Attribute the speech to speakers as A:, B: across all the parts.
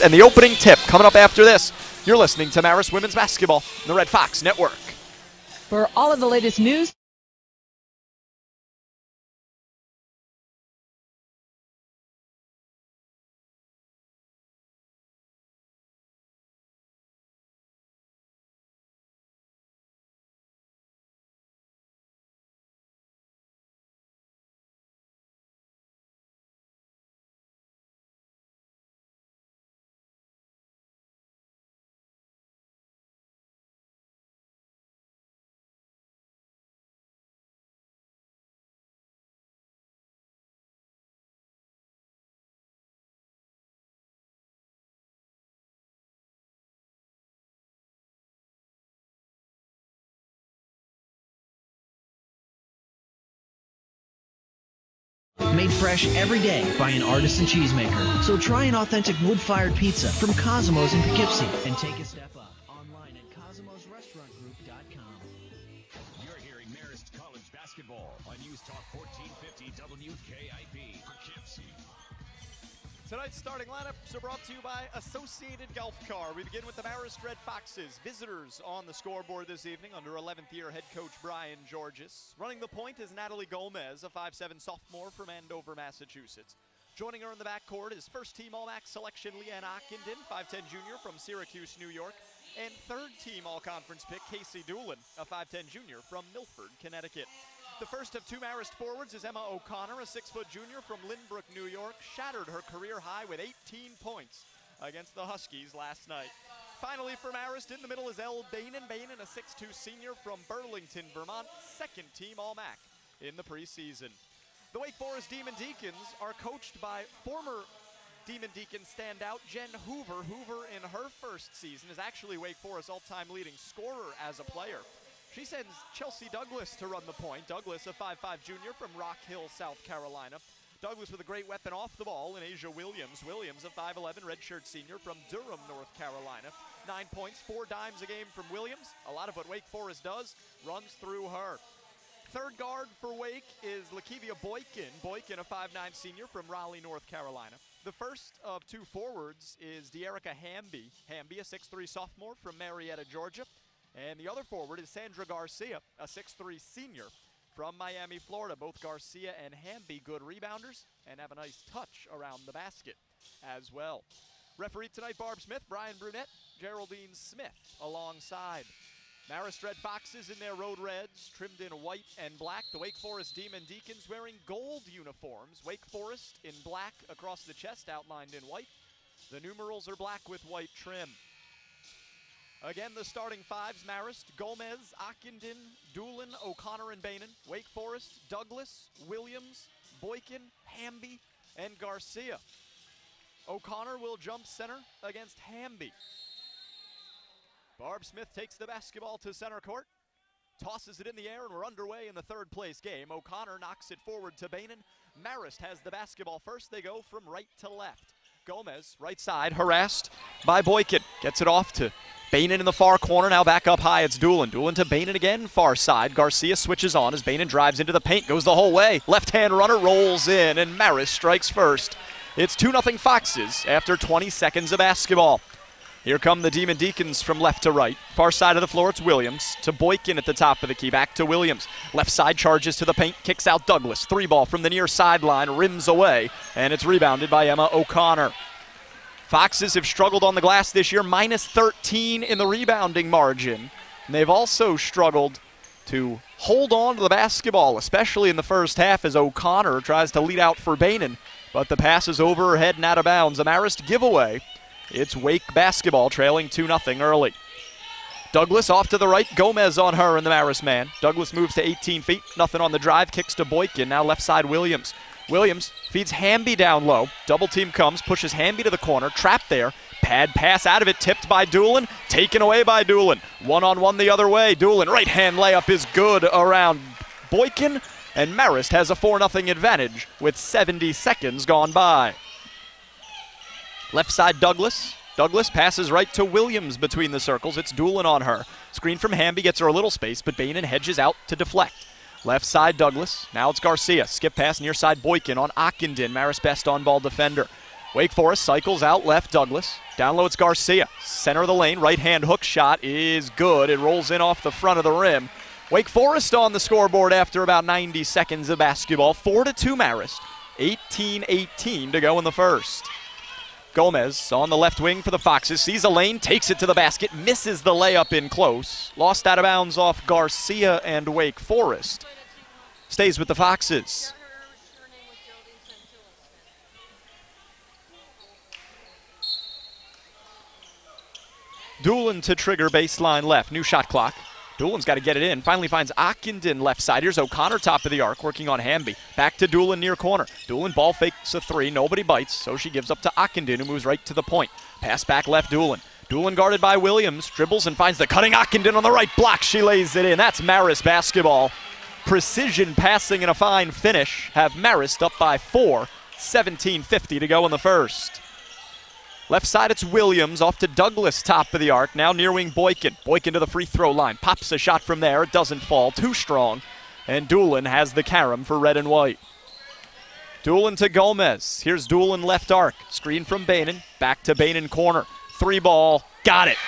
A: and the opening tip coming up after this. You're listening to Marist Women's Basketball on the Red Fox Network.
B: For all of the latest news,
C: made fresh every day by an artisan cheesemaker. So try an authentic wood-fired pizza from Cosimo's in Poughkeepsie and take a step up online at cosmosrestaurantgroup.com.
D: You're hearing Marist College Basketball on News Talk 1450 WKIP Poughkeepsie.
A: Tonight's starting lineups are brought to you by Associated Golf Car. We begin with the Marist Red Foxes. Visitors on the scoreboard this evening under 11th year head coach Brian Georges. Running the point is Natalie Gomez, a 5'7" sophomore from Andover, Massachusetts. Joining her in the backcourt is first team All-MAC selection Leanne Ockenden, 5'10" junior from Syracuse, New York. And third team All-Conference pick Casey Doolin, a 5'10" junior from Milford, Connecticut. The first of two Marist forwards is Emma O'Connor, a 6-foot junior from Lynbrook, New York. Shattered her career high with 18 points against the Huskies last night. Finally for Marist, in the middle is Elle Bainan. Bainan, a 6'2" senior from Burlington, Vermont. Second team All-MAC in the preseason. The Wake Forest Demon Deacons are coached by former Demon Deacon standout Jen Hoover. Hoover in her first season is actually Wake Forest's all-time leading scorer as a player. She sends Chelsea Douglas to run the point. Douglas, a 5'5" junior from Rock Hill, South Carolina. Douglas with a great weapon off the ball in Asia Williams. Williams, a 5'11" redshirt senior from Durham, North Carolina. 9 points, 4 dimes a game from Williams. A lot of what Wake Forest does runs through her. Third guard for Wake is Lakevia Boykin. Boykin, a 5'9" senior from Raleigh, North Carolina. The first of two forwards is De'Erica Hamby. Hamby, a 6'3" sophomore from Marietta, Georgia. And the other forward is Sandra Garcia, a 6'3" senior from Miami, Florida. Both Garcia and Hamby good rebounders and have a nice touch around the basket as well. Referee tonight, Barb Smith, Brian Brunette, Geraldine Smith alongside. Marist Red Foxes in their road reds, trimmed in white and black. The Wake Forest Demon Deacons wearing gold uniforms. Wake Forest in black across the chest, outlined in white. The numerals are black with white trim. Again, the starting fives: Marist, Gomez, Ockenden, Doolin, O'Connor, and Bainan. Wake Forest, Douglas, Williams, Boykin, Hamby, and Garcia. O'Connor will jump center against Hamby. Barb Smith takes the basketball to center court, tosses it in the air, and we're underway in the third place game. O'Connor knocks it forward to Bainan. Marist has the basketball first. They go from right to left. Gomez, right side, harassed by Boykin. Gets it off to Bainan in the far corner. Now back up high, it's Doolin. Doolin to Bainan again, far side. Garcia switches on as Bainan drives into the paint, goes the whole way. Left-hand runner rolls in, and Marist strikes first. It's 2-0 Foxes after 20 seconds of basketball. Here come the Demon Deacons from left to right. Far side of the floor, it's Williams to Boykin at the top of the key. Back to Williams. Left side charges to the paint, kicks out Douglas. Three ball from the near sideline, rims away, and it's rebounded by Emma O'Connor. Foxes have struggled on the glass this year, minus 13 in the rebounding margin. And they've also struggled to hold on to the basketball, especially in the first half as O'Connor tries to lead out for Bainan. But the pass is over her head and out of bounds. A Marist giveaway. It's Wake basketball, trailing 2-0 early. Douglas off to the right, Gomez on her and the Marist man. Douglas moves to 18 feet, nothing on the drive, kicks to Boykin, now left side Williams. Williams feeds Hamby down low. Double team comes, pushes Hamby to the corner, trapped there. Pad pass out of it, tipped by Doolin, taken away by Doolin. One-on-one the other way. Doolin, right-hand layup is good around Boykin, and Marist has a 4-0 advantage with 70 seconds gone by. Left side Douglas. Douglas passes right to Williams between the circles. It's Doolin on her. Screen from Hamby gets her a little space, but Bainan hedges out to deflect. Left side Douglas. Now it's Garcia. Skip pass near side Boykin on Ockenden. Marist best on-ball defender. Wake Forest cycles out left Douglas. Down low it's Garcia. Center of the lane, right-hand hook shot is good. It rolls in off the front of the rim. Wake Forest on the scoreboard after about 90 seconds of basketball. 4-2 Marist. 18-18 to go in the first. Gomez on the left wing for the Foxes. Sees a lane, takes it to the basket, misses the layup in close. Lost out of bounds off Garcia and Wake Forest. Stays with the Foxes. Doolin to trigger baseline left. New shot clock. Doolin's got to get it in. Finally finds Ockenden left side. Here's O'Connor top of the arc working on Hamby. Back to Doolin near corner. Doolin ball fakes a three. Nobody bites, so she gives up to Ockenden, who moves right to the point. Pass back left Doolin. Doolin guarded by Williams. Dribbles and finds the cutting Ockenden on the right block. She lays it in. That's Marist basketball. Precision passing and a fine finish have Marist up by 4. 17:50 to go in the first. Left side, it's Williams off to Douglas, top of the arc. Now near wing Boykin. Boykin to the free throw line. Pops a shot from there. It doesn't fall. Too strong. And Doolin has the carom for red and white. Doolin to Gomez. Here's Doolin left arc. Screen from Bainan. Back to Bainan corner. Three ball. Got it.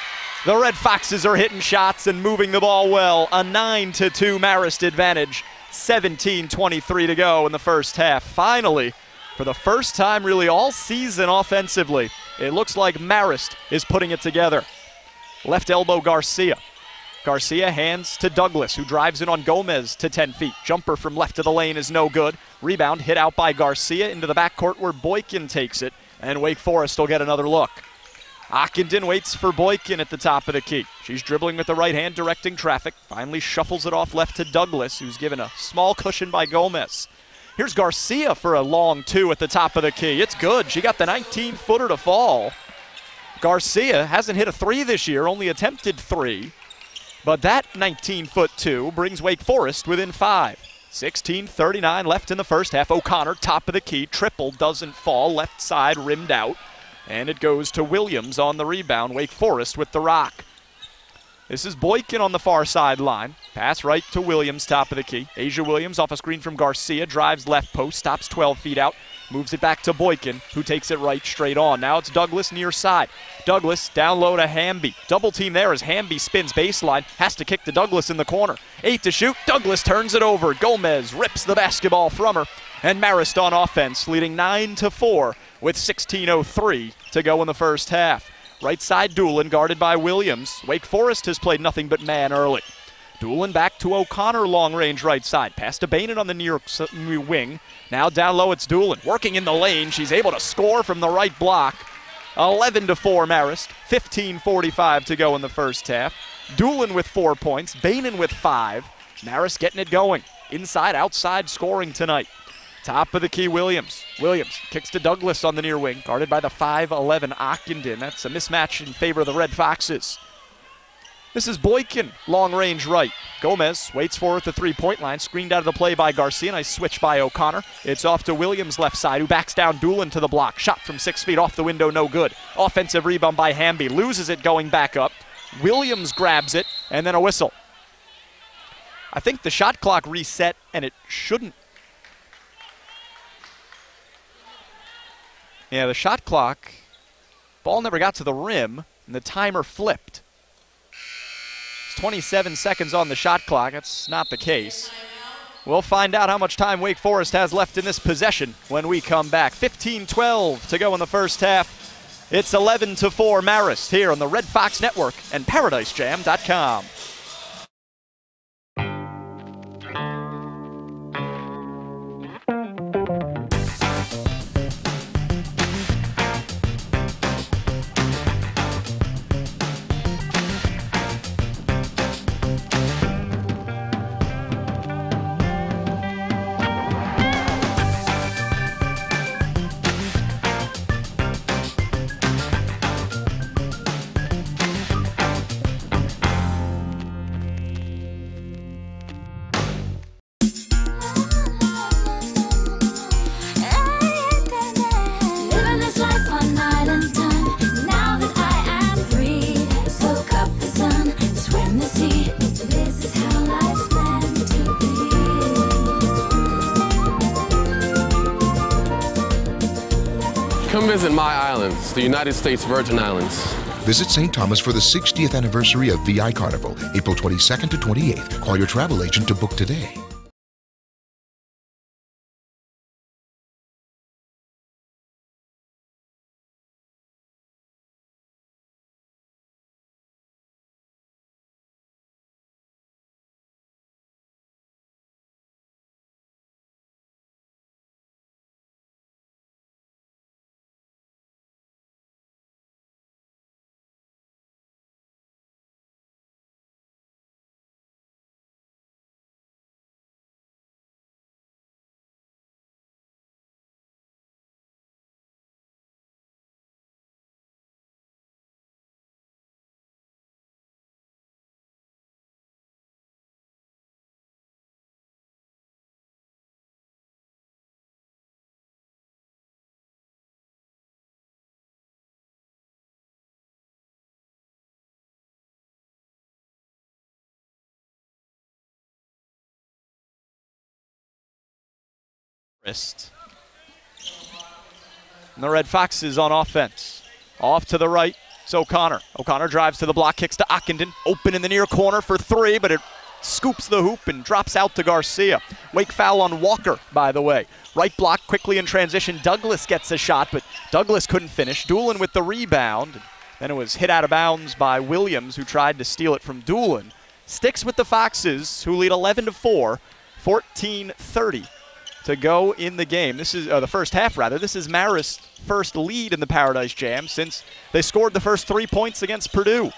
A: The Red Foxes are hitting shots and moving the ball well. A 9-2 Marist advantage. 17:23 to go in the first half. Finally, for the first time really all season offensively, it looks like Marist is putting it together. Left elbow Garcia. Garcia hands to Douglas, who drives in on Gomez to 10 feet. Jumper from left of the lane is no good. Rebound hit out by Garcia into the backcourt where Boykin takes it, and Wake Forest will get another look. Ockenden waits for Boykin at the top of the key. She's dribbling with the right hand, directing traffic. Finally shuffles it off left to Douglas, who's given a small cushion by Gomez. Here's Garcia for a long two at the top of the key. It's good. She got the 19-footer to fall. Garcia hasn't hit a three this year, only attempted 3. But that 19-foot two brings Wake Forest within 5. 16:39 left in the first half. O'Connor, top of the key. Triple doesn't fall. Left side rimmed out. And it goes to Williams on the rebound. Wake Forest with the rock. This is Boykin on the far sideline. Pass right to Williams, top of the key. Asia Williams off a screen from Garcia, drives left post, stops 12 feet out, moves it back to Boykin, who takes it right straight on. Now it's Douglas near side. Douglas down low to Hamby. Double team there as Hamby spins baseline, has to kick to Douglas in the corner. 8 to shoot, Douglas turns it over. Gomez rips the basketball from her. And Marist on offense, leading 9-4 with 16:03 to go in the first half. Right side Doolin guarded by Williams. Wake Forest has played nothing but man early. Doolin back to O'Connor, long range right side. Pass to Bainan on the near wing. Now down low it's Doolin. Working in the lane. She's able to score from the right block. 11-4 Marist. 15:45 to go in the first half. Doolin with 4 points. Bainan with 5. Marist getting it going. Inside, outside scoring tonight. Top of the key, Williams. Williams kicks to Douglas on the near wing, guarded by the 5'11 Ockenden. That's a mismatch in favor of the Red Foxes. This is Boykin, long range right. Gomez waits for it at the three-point line, screened out of the play by Garcia. Nice switch by O'Connor. It's off to Williams left side, who backs down Doolin to the block. Shot from 6 feet off the window, no good. Offensive rebound by Hamby, loses it going back up. Williams grabs it, and then a whistle. I think the shot clock reset, and it shouldn't. Yeah, the shot clock, ball never got to the rim, and the timer flipped. It's 27 seconds on the shot clock. That's not the case. We'll find out how much time Wake Forest has left in this possession when we come back. 15:12 to go in the first half. It's 11-4 Marist here on the Red Fox Network and ParadiseJam.com.
E: Come visit my islands, the United States Virgin Islands.
F: Visit St. Thomas for the 60th anniversary of VI Carnival, April 22nd to 28th. Call your travel agent to book today.
A: Marist. And the Red Foxes on offense. Off to the right, it's O'Connor. O'Connor drives to the block, kicks to Ockenden. Open in the near corner for three, but it scoops the hoop and drops out to Garcia. Wake foul on Walker, by the way. Right block quickly in transition. Douglas gets a shot, but Douglas couldn't finish. Doolin with the rebound. Then it was hit out of bounds by Williams, who tried to steal it from Doolin. Sticks with the Foxes, who lead 11-4, 14-30 to go in the game. This is the first half, rather. This is Marist's first lead in the Paradise Jam since they scored the first 3 points against Purdue.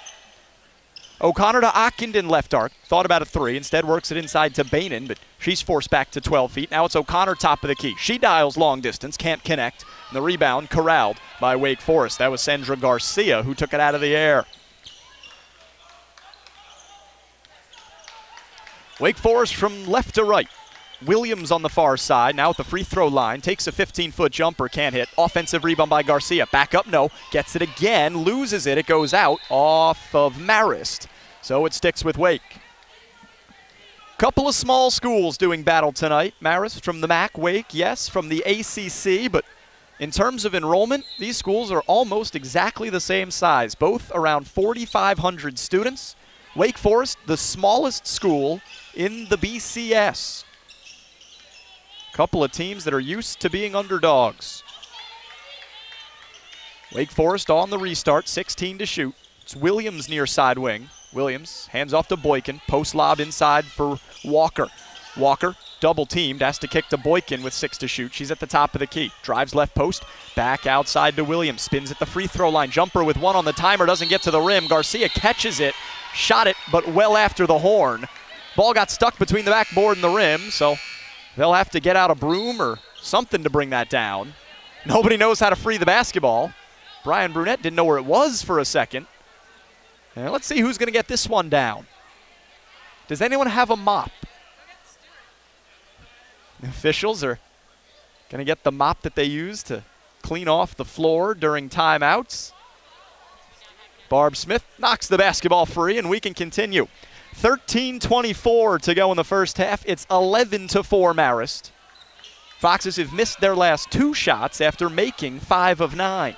A: O'Connor to Ockenden left arc. Thought about a three. Instead works it inside to Bainan, but she's forced back to 12 feet. Now it's O'Connor top of the key. She dials long distance, can't connect. And the rebound corralled by Wake Forest. That was Sandra Garcia who took it out of the air. Wake Forest from left to right. Williams on the far side, now at the free throw line, takes a 15-foot jumper, can't hit. Offensive rebound by Garcia. Back up, no. Gets it again, loses it. It goes out off of Marist. So it sticks with Wake. Couple of small schools doing battle tonight. Marist from the MAC, Wake, yes, from the ACC, but in terms of enrollment, these schools are almost exactly the same size, both around 4,500 students. Wake Forest, the smallest school in the BCS. Couple of teams that are used to being underdogs. Wake Forest on the restart, 16 to shoot. It's Williams near side wing. Williams hands off to Boykin. Post lob inside for Walker. Walker double teamed, has to kick to Boykin with 6 to shoot. She's at the top of the key. Drives left post, back outside to Williams. Spins at the free throw line. Jumper with 1 on the timer, doesn't get to the rim. Garcia catches it, shot it, but well after the horn. Ball got stuck between the backboard and the rim, so they'll have to get out a broom or something to bring that down. Nobody knows how to free the basketball. Brian Brunette didn't know where it was for a second. And let's see who's going to get this one down. Does anyone have a mop? The officials are going to get the mop that they use to clean off the floor during timeouts. Barb Smith knocks the basketball free, and we can continue. 13:24 to go in the first half. It's 11-4 Marist. Foxes have missed their last 2 shots after making 5 of 9.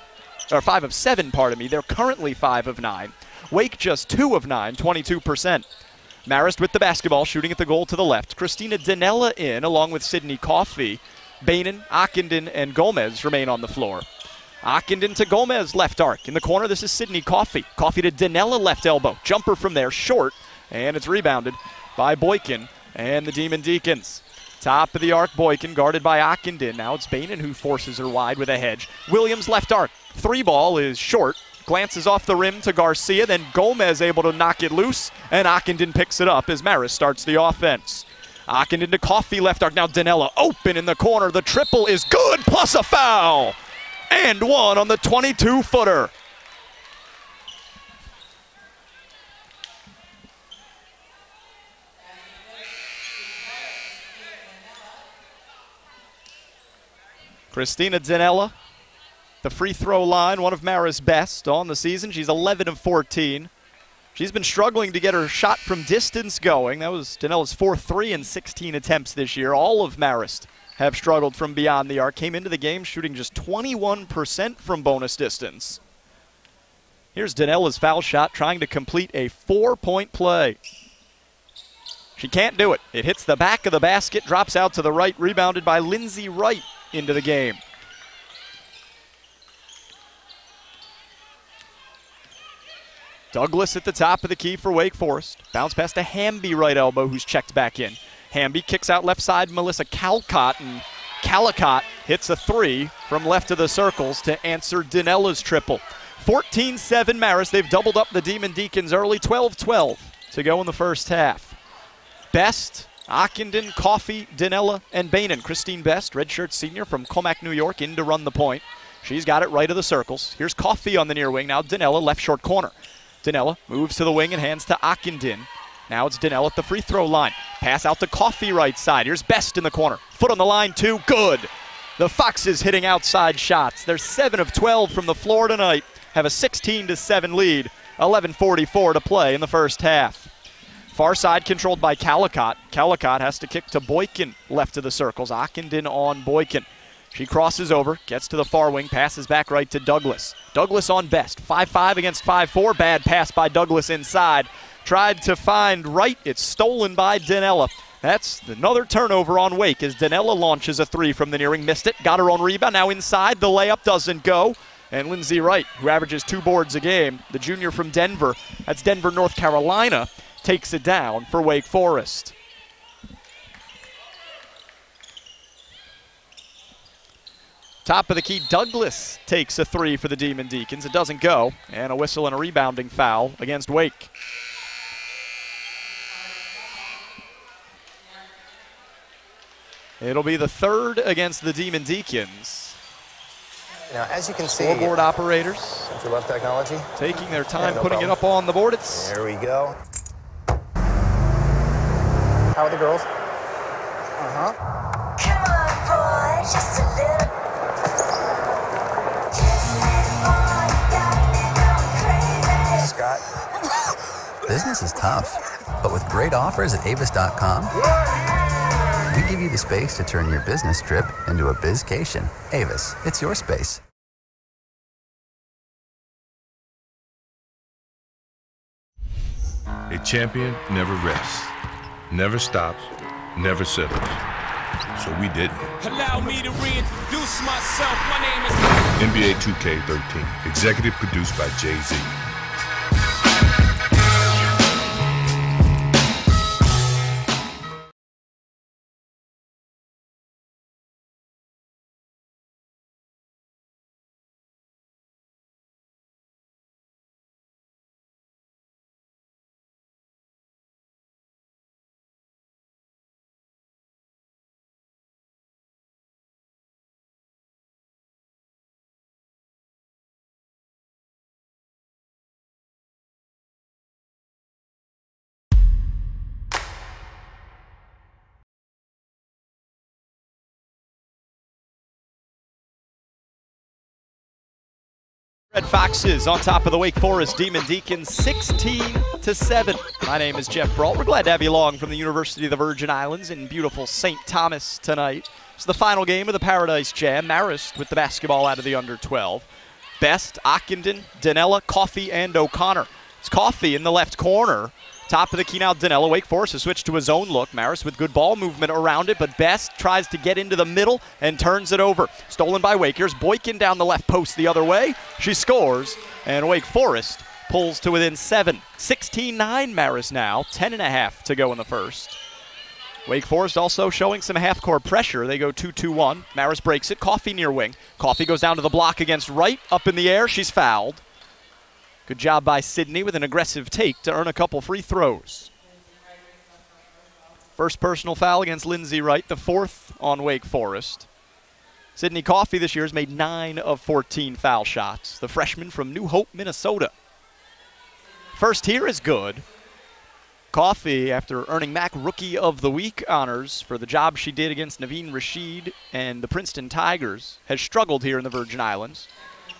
A: Or 5 of 7, pardon me. They're currently 5 of 9. Wake just 2 of 9, 22%. Marist with the basketball, shooting at the goal to the left. Christina Danella in, along with Sydney Coffey. Bainan, Ockenden, and Gomez remain on the floor. Ockenden to Gomez, left arc. In the corner, this is Sydney Coffey. Coffey to Danella, left elbow. Jumper from there, short. And it's rebounded by Boykin and the Demon Deacons. Top of the arc, Boykin guarded by Ockenden. Now it's Bainan who forces her wide with a hedge. Williams left arc. 3 ball is short. Glances off the rim to Garcia. Then Gomez able to knock it loose. And Ockenden picks it up as Marist starts the offense. Ockenden to Coffey left arc. Now Danella open in the corner. The triple is good plus a foul. And 1 on the 22-footer. Christina Danella, the free throw line, one of Marist's best on the season. She's 11 of 14. She's been struggling to get her shot from distance going. That was Danella's 4th 3 in 16 attempts this year. All of Marist have struggled from beyond the arc. Came into the game shooting just 21% from bonus distance. Here's Danella's foul shot, trying to complete a 4-point play. She can't do it. It hits the back of the basket, drops out to the right, rebounded by Lindsay Wright into the game. Douglas at the top of the key for Wake Forest. Bounce pass to Hamby, right elbow, who's checked back in. Hamby kicks out left side, Melissa Calcott, and Callicott hits a three from left of the circles to answer Danella's triple. 14-7 Marist. They've doubled up the Demon Deacons early, 12-12 to go in the first half. Best, Ockenden, Coffey, Danella, and Bainan. Christine Best, redshirt senior from Comac, New York, in to run the point. She's got it right of the circles. Here's Coffey on the near wing. Now Danella, left short corner. Danella moves to the wing and hands to Ockenden. Now it's Danella at the free throw line. Pass out to Coffey right side. Here's Best in the corner. Foot on the line, two. Good. The Foxes hitting outside shots. They're 7 of 12 from the floor tonight. Have a 16-7 lead. 11:44 to play in the first half. Far side controlled by Callicott. Callicott has to kick to Boykin left of the circles. Ockenden on Boykin. She crosses over, gets to the far wing, passes back right to Douglas. Douglas on Best. 5-5 against 5-4. Bad pass by Douglas inside. Tried to find Wright. It's stolen by Danella. That's another turnover on Wake as Danella launches a three from the near wing. Missed it. Got her own rebound. Now inside. The layup doesn't go. And Lindsay Wright, who averages 2 boards a game, the junior from Denver, that's Denver, North Carolina, takes it down for Wake Forest. Top of the key, Douglas takes a three for the Demon Deacons. It doesn't go, and a whistle and a rebounding foul against Wake. It'll be the third against the Demon Deacons.
G: Now, as you can see,
A: scoreboard operators
G: if you love technology,
A: taking their time putting it up on the board.
G: There we go. How are the girls?
H: Come on, boy, just a little.
G: Scott.
I: Business is tough, but with great offers at Avis.com, we give you the space to turn your business trip into a bizcation. Avis, it's your space.
J: A champion never rests, never stops, never settles. So we didn't.
K: Allow me to reintroduce myself. My name is
J: NBA 2K13, executive produced by Jay-Z.
A: Red Foxes on top of the Wake Forest Demon Deacons, 16-7. My name is Jeff Brault. We're glad to have you along from the University of the Virgin Islands in beautiful St. Thomas tonight. It's the final game of the Paradise Jam. Marist with the basketball out of the under-12. Best, Ockenden, Danella, Coffey, and O'Connor. It's Coffey in the left corner. Top of the key now, Danella. Wake Forest has switched to his own look. Marist with good ball movement around it, but Best tries to get into the middle and turns it over. Stolen by Wake. Here's Boykin down the left post the other way. She scores, and Wake Forest pulls to within 7. 16-9 Marist now. 10.5 to go in the first. Wake Forest also showing some half-court pressure. They go 2-2-1. Marist breaks it. Coffey near wing. Coffey goes down to the block against Wright. Up in the air. She's fouled. Good job by Sydney with an aggressive take to earn a couple free throws. First personal foul against Lindsay Wright, the 4th on Wake Forest. Sydney Coffey this year has made 9 of 14 foul shots. The freshman from New Hope, Minnesota. First here is good. Coffey, after earning MAC Rookie of the Week honors for the job she did against Naveen Rashid and the Princeton Tigers, has struggled here in the Virgin Islands.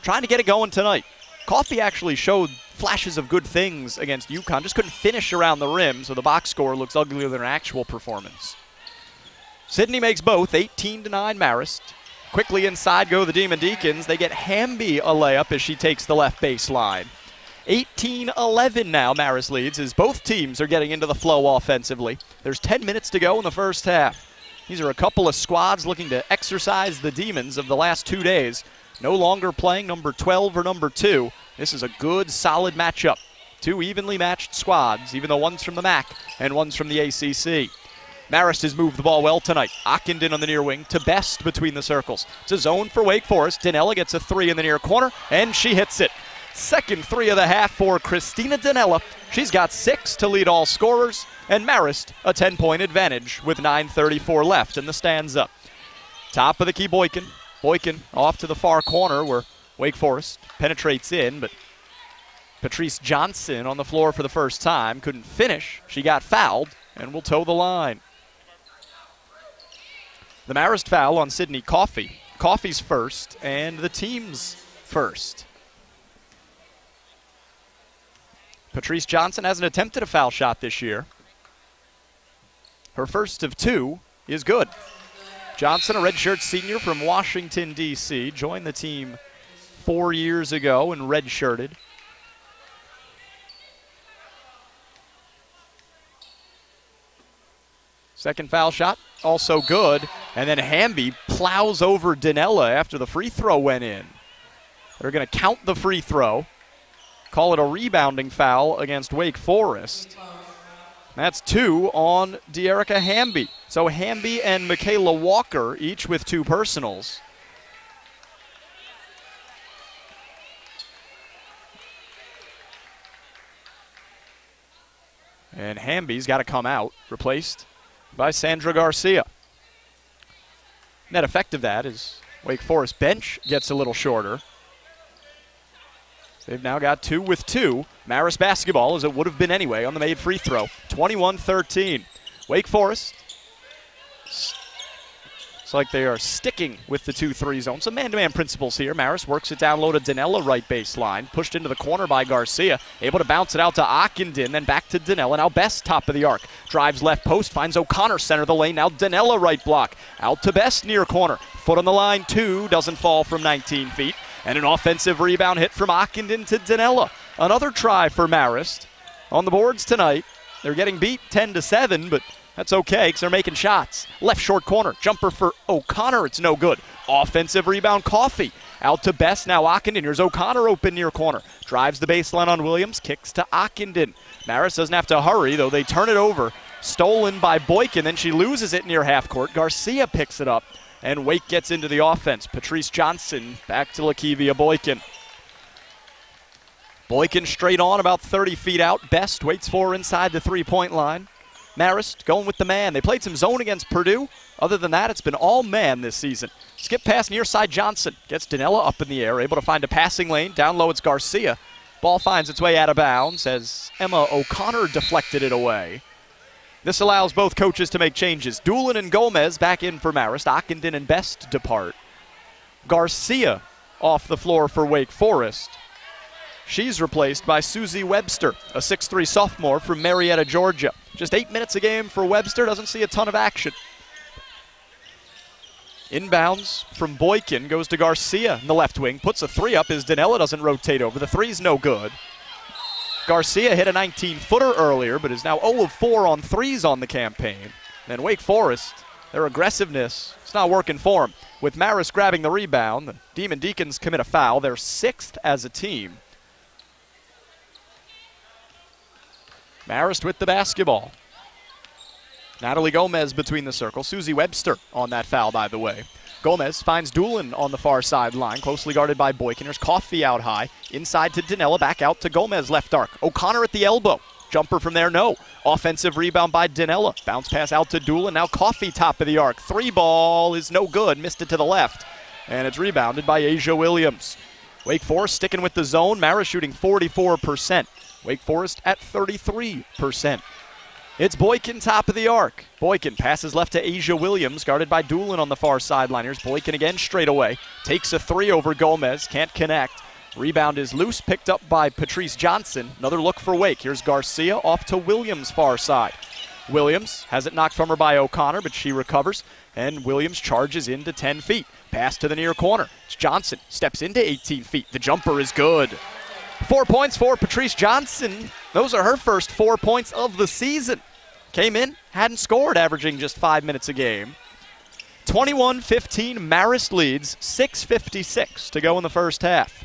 A: Trying to get it going tonight. Coffey actually showed flashes of good things against UConn, just couldn't finish around the rim, so the box score looks uglier than her actual performance. Sydney makes both, 18-9 Marist. Quickly inside go the Demon Deacons. They get Hamby a layup as she takes the left baseline. 18-11 now Marist leads as both teams are getting into the flow offensively. There's 10 minutes to go in the first half. These are a couple of squads looking to exercise the demons of the last 2 days. No longer playing number 12 or number 2. This is a good, solid matchup. Two evenly matched squads, even though one's from the MAC and one's from the ACC. Marist has moved the ball well tonight. Ockenden on the near wing to Best between the circles. It's a zone for Wake Forest. Danella gets a 3 in the near corner, and she hits it. Second 3 of the half for Christina Danella. She's got 6 to lead all scorers, and Marist a 10-point advantage with 9:34 left in the stanza. Top of the key, Boykin. Boykin off to the far corner where Wake Forest penetrates in, but Patrice Johnson on the floor for the first time. Couldn't finish. She got fouled and will toe the line. The Marist foul on Sydney Coffey. Coffey's first and the team's first. Patrice Johnson hasn't attempted a foul shot this year. Her first of 2 is good. Johnson, a redshirt senior from Washington, D.C., joined the team 4 years ago and redshirted. Second foul shot, also good. And then Hamby plows over Danella after the free throw went in. They're going to count the free throw, call it a rebounding foul against Wake Forest. That's 2 on De'Erica Hamby. So Hamby and Michaela Walker each with 2 personals. And Hamby's got to come out, replaced by Sandra Garcia. Net effect of that is Wake Forest bench gets a little shorter. They've now got 2 with 2. Marist basketball, as it would have been anyway, on the made free throw. 21-13. Wake Forest. It's like they are sticking with the 2-3 zone. Some man-to-man principles here. Marist works it down low to Danella, right baseline. Pushed into the corner by Garcia. Able to bounce it out to Ockenden, then back to Danella. Now Best, top of the arc. Drives left post, finds O'Connor, center of the lane. Now Danella, right block. Out to Best, near corner. Foot on the line, 2. Doesn't fall from 19 feet. And an offensive rebound hit from Ockenden to Danella. Another try for Marist. On the boards tonight, they're getting beat 10-7, but that's okay because they're making shots. Left short corner, jumper for O'Connor, it's no good. Offensive rebound, Coffey. Out to Best, now Ockenden. Here's O'Connor open near corner. Drives the baseline on Williams, kicks to Ockenden. Marist doesn't have to hurry, though they turn it over. Stolen by Boykin, then she loses it near half court. Garcia picks it up. And Wake gets into the offense. Patrice Johnson back to Lakivia Boykin. Boykin straight on, about 30 feet out. Best waits for her inside the three-point line. Marist going with the man. They played some zone against Purdue. Other than that, it's been all man this season. Skip pass near side Johnson. Gets Danella up in the air, able to find a passing lane. Down low, it's Garcia. Ball finds its way out of bounds as Emma O'Connor deflected it away. This allows both coaches to make changes. Doolin and Gomez back in for Marist. Ockenden and Best depart. Garcia off the floor for Wake Forest. She's replaced by Susie Webster, a 6'3 sophomore from Marietta, Georgia. Just 8 minutes a game for Webster, doesn't see a ton of action. Inbounds from Boykin goes to Garcia in the left wing. Puts a 3 up as Danella doesn't rotate over. The 3's no good. Garcia hit a 19-footer earlier, but is now 0 of 4 on 3s on the campaign. And Wake Forest, their aggressiveness, it's not working for them. With Marist grabbing the rebound, the Demon Deacons commit a foul. They're 6th as a team. Marist with the basketball. Natalie Gomez between the circles. Susie Webster on that foul, by the way. Gomez finds Doolin on the far sideline, closely guarded by Boykin. Here's Coffey out high. Inside to Danella, back out to Gomez, left arc. O'Connor at the elbow. Jumper from there, no. Offensive rebound by Danella. Bounce pass out to Doolin. Now Coffey, top of the arc. 3 ball is no good. Missed it to the left. And it's rebounded by Asia Williams. Wake Forest sticking with the zone. Marist shooting 44%. Wake Forest at 33%. It's Boykin, top of the arc. Boykin passes left to Asia Williams, guarded by Doolin on the far sideline. Here's Boykin again straight away. Takes a 3 over Gomez, can't connect. Rebound is loose, picked up by Patrice Johnson. Another look for Wake. Here's Garcia off to Williams' far side. Williams has it knocked from her by O'Connor, but she recovers, and Williams charges into 10 feet. Pass to the near corner. It's Johnson, steps into 18 feet. The jumper is good. 4 points for Patrice Johnson. Those are her first 4 points of the season. Came in, hadn't scored, averaging just 5 minutes a game. 21-15, Marist leads, 6:56 to go in the first half.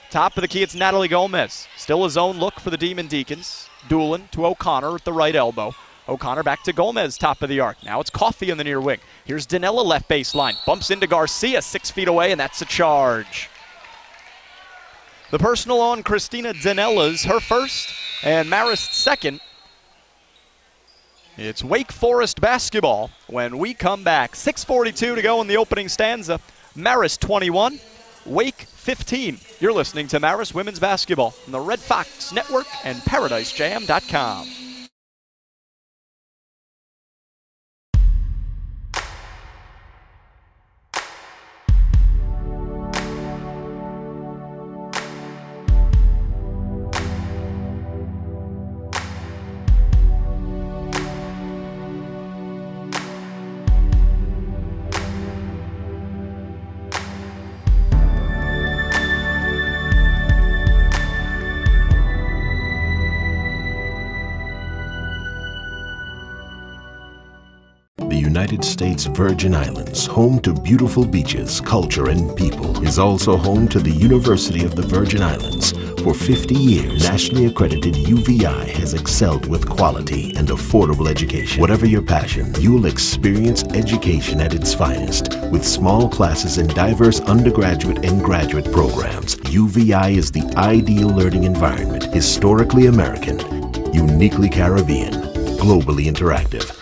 A: Top of the key, it's Natalie Gomez. Still a zone look for the Demon Deacons. Doolin to O'Connor at the right elbow. O'Connor back to Gomez, top of the arc. Now it's Coffey in the near wing. Here's Danella left baseline. Bumps into Garcia, 6 feet away, and that's a charge. The personal on Christina Danella's her first, and Marist's second. It's Wake Forest basketball when we come back. 6:42 to go in the opening stanza. Marist 21, Wake 15. You're listening to Marist Women's Basketball on the Red Fox Network and ParadiseJam.com.
L: The United States Virgin Islands, home to beautiful beaches, culture, and people, is also home to the University of the Virgin Islands. For 50 years, nationally accredited UVI has excelled with quality and affordable education. Whatever your passion, you'll experience education at its finest. With small classes and diverse undergraduate and graduate programs, UVI is the ideal learning environment. Historically American, uniquely Caribbean, globally interactive.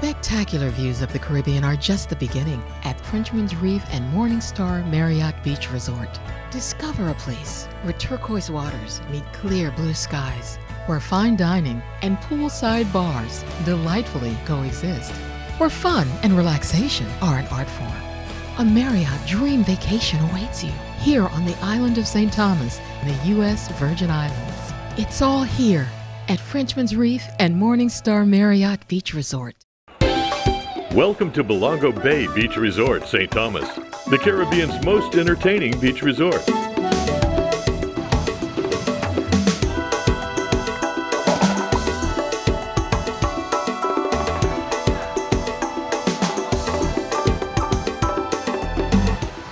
M: Spectacular views of the Caribbean are just the beginning at Frenchman's Reef and Morningstar Marriott Beach Resort. Discover a place where turquoise waters meet clear blue skies, where fine dining and poolside bars delightfully coexist, where fun and relaxation are an art form. A Marriott dream vacation awaits you here on the island of St. Thomas in the U.S. Virgin Islands. It's all here at Frenchman's Reef and Morningstar Marriott Beach Resort.
N: Welcome to Belongo Bay Beach Resort, St. Thomas, the Caribbean's most entertaining beach resort.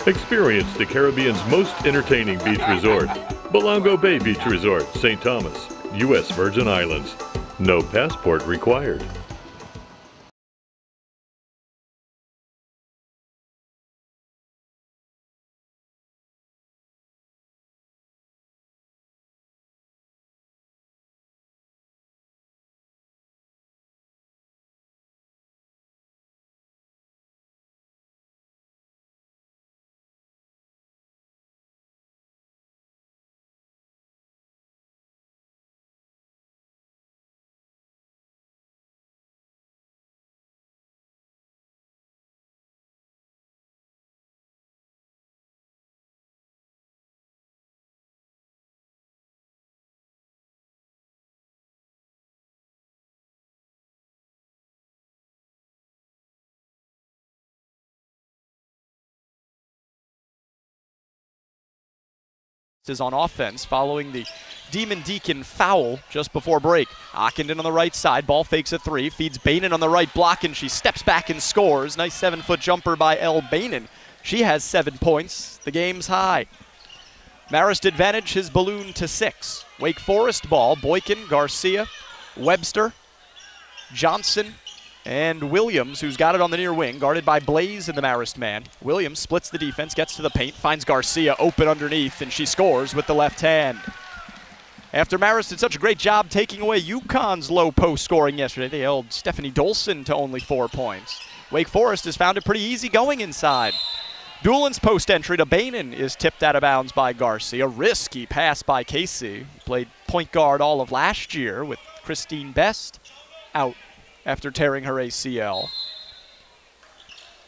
N: Experience the Caribbean's most entertaining beach resort, Belongo Bay Beach Resort, St. Thomas, U.S. Virgin Islands. No passport required.
A: Is on offense following the Demon Deacon foul just before break. Ockenden on the right side, ball fakes a three, feeds Bainan on the right block, and she steps back and scores. Nice 7-foot jumper by Elle Bainan. She has 7 points. The game's high. Marist advantage his balloon to 6. Wake Forest ball, Boykin, Garcia, Webster, Johnson, and Williams, who's got it on the near wing, guarded by Blaze and the Marist man. Williams splits the defense, gets to the paint, finds Garcia open underneath, and she scores with the left hand. After Marist did such a great job taking away UConn's low post scoring yesterday, they held Stephanie Dolson to only 4 points. Wake Forest has found it pretty easy going inside. Doolin's post entry to Bainan is tipped out of bounds by Garcia. Risky pass by Casey, who played point guard all of last year with Christine Best out after tearing her ACL.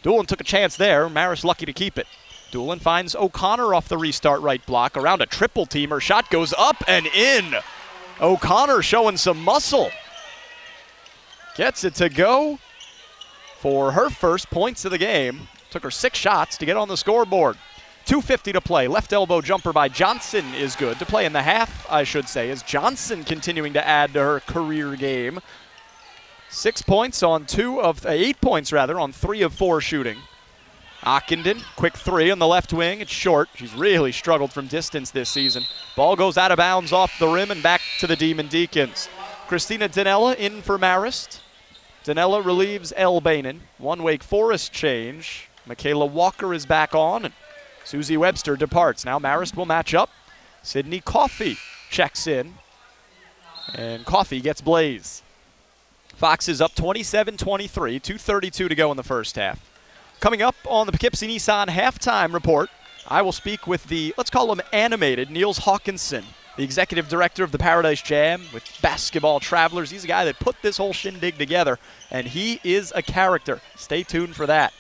A: Doolin took a chance there. Marist lucky to keep it. Doolin finds O'Connor off the restart right block. Around a triple team. Her shot goes up and in. O'Connor showing some muscle. Gets it to go for her first points of the game. Took her 6 shots to get on the scoreboard. 2:50 to play. Left elbow jumper by Johnson is good. To play in the half, I should say, is Johnson continuing to add to her career game. 6 points on 8 points rather, on 3 of 4 shooting. Ockenden, quick 3 on the left wing. It's short. She's really struggled from distance this season. Ball goes out of bounds off the rim and back to the Demon Deacons. Christina Danella in for Marist. Danella relieves Elle Bainan. 1 Wake Forest change. Michaela Walker is back on, and Susie Webster departs. Now Marist will match up. Sydney Coffey checks in, and Coffey gets Blaze. Fox is up 27-23, 2:32 to go in the first half. Coming up on the Poughkeepsie Nissan halftime report, I will speak with the, let's call him animated, Niels Hawkinson, the executive director of the Paradise Jam with Basketball Travelers. He's a guy that put this whole shindig together, and he is a character. Stay tuned for that.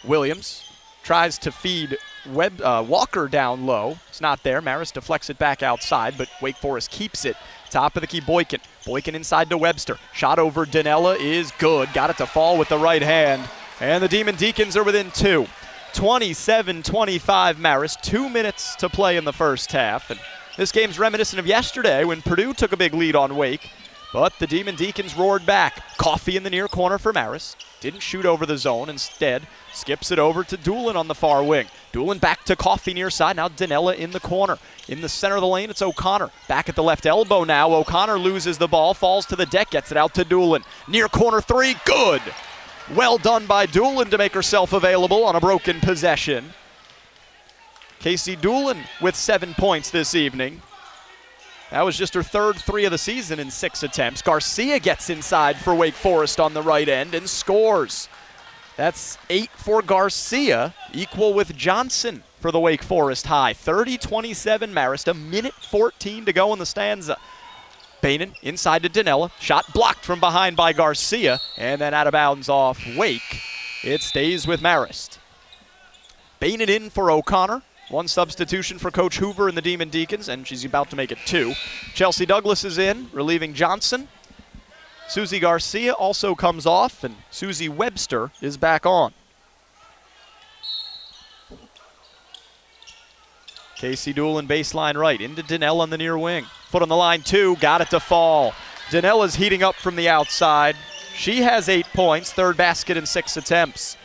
A: Williams tries to feed Walker down low. It's not there. Marist deflects it back outside, but Wake Forest keeps it. Top of the key, Boykin. Boykin inside to Webster. Shot over Danella is good. Got it to fall with the right hand. And the Demon Deacons are within 2. 27-25 Marist. 2 minutes to play in the first half. And this game's reminiscent of yesterday when Purdue took a big lead on Wake. But the Demon Deacons roared back. Coffey in the near corner for Marist. Didn't shoot over the zone. Instead, skips it over to Doolin on the far wing. Doolin back to Coffey near side. Now Danella in the corner. In the center of the lane, it's O'Connor. Back at the left elbow now. O'Connor loses the ball, falls to the deck, gets it out to Doolin. Near corner 3, good. Well done by Doolin to make herself available on a broken possession. Casey Doolin with 7 points this evening. That was just her third 3 of the season in 6 attempts. Garcia gets inside for Wake Forest on the right end and scores. That's 8 for Garcia, equal with Johnson for the Wake Forest high. 30-27 Marist, a minute 14 to go in the stanza. Bainan inside to Danella, shot blocked from behind by Garcia, and then out of bounds off Wake. It stays with Marist. Bainan in for O'Connor. 1 substitution for Coach Hoover and the Demon Deacons, and she's about to make it 2. Chelsea Douglas is in, relieving Johnson. Susie Garcia also comes off, and Susie Webster is back on. Casey Doolin baseline right, into Danelle on the near wing. Foot on the line 2, got it to fall. Danella's heating up from the outside. She has 8 points, 3rd basket in 6 attempts.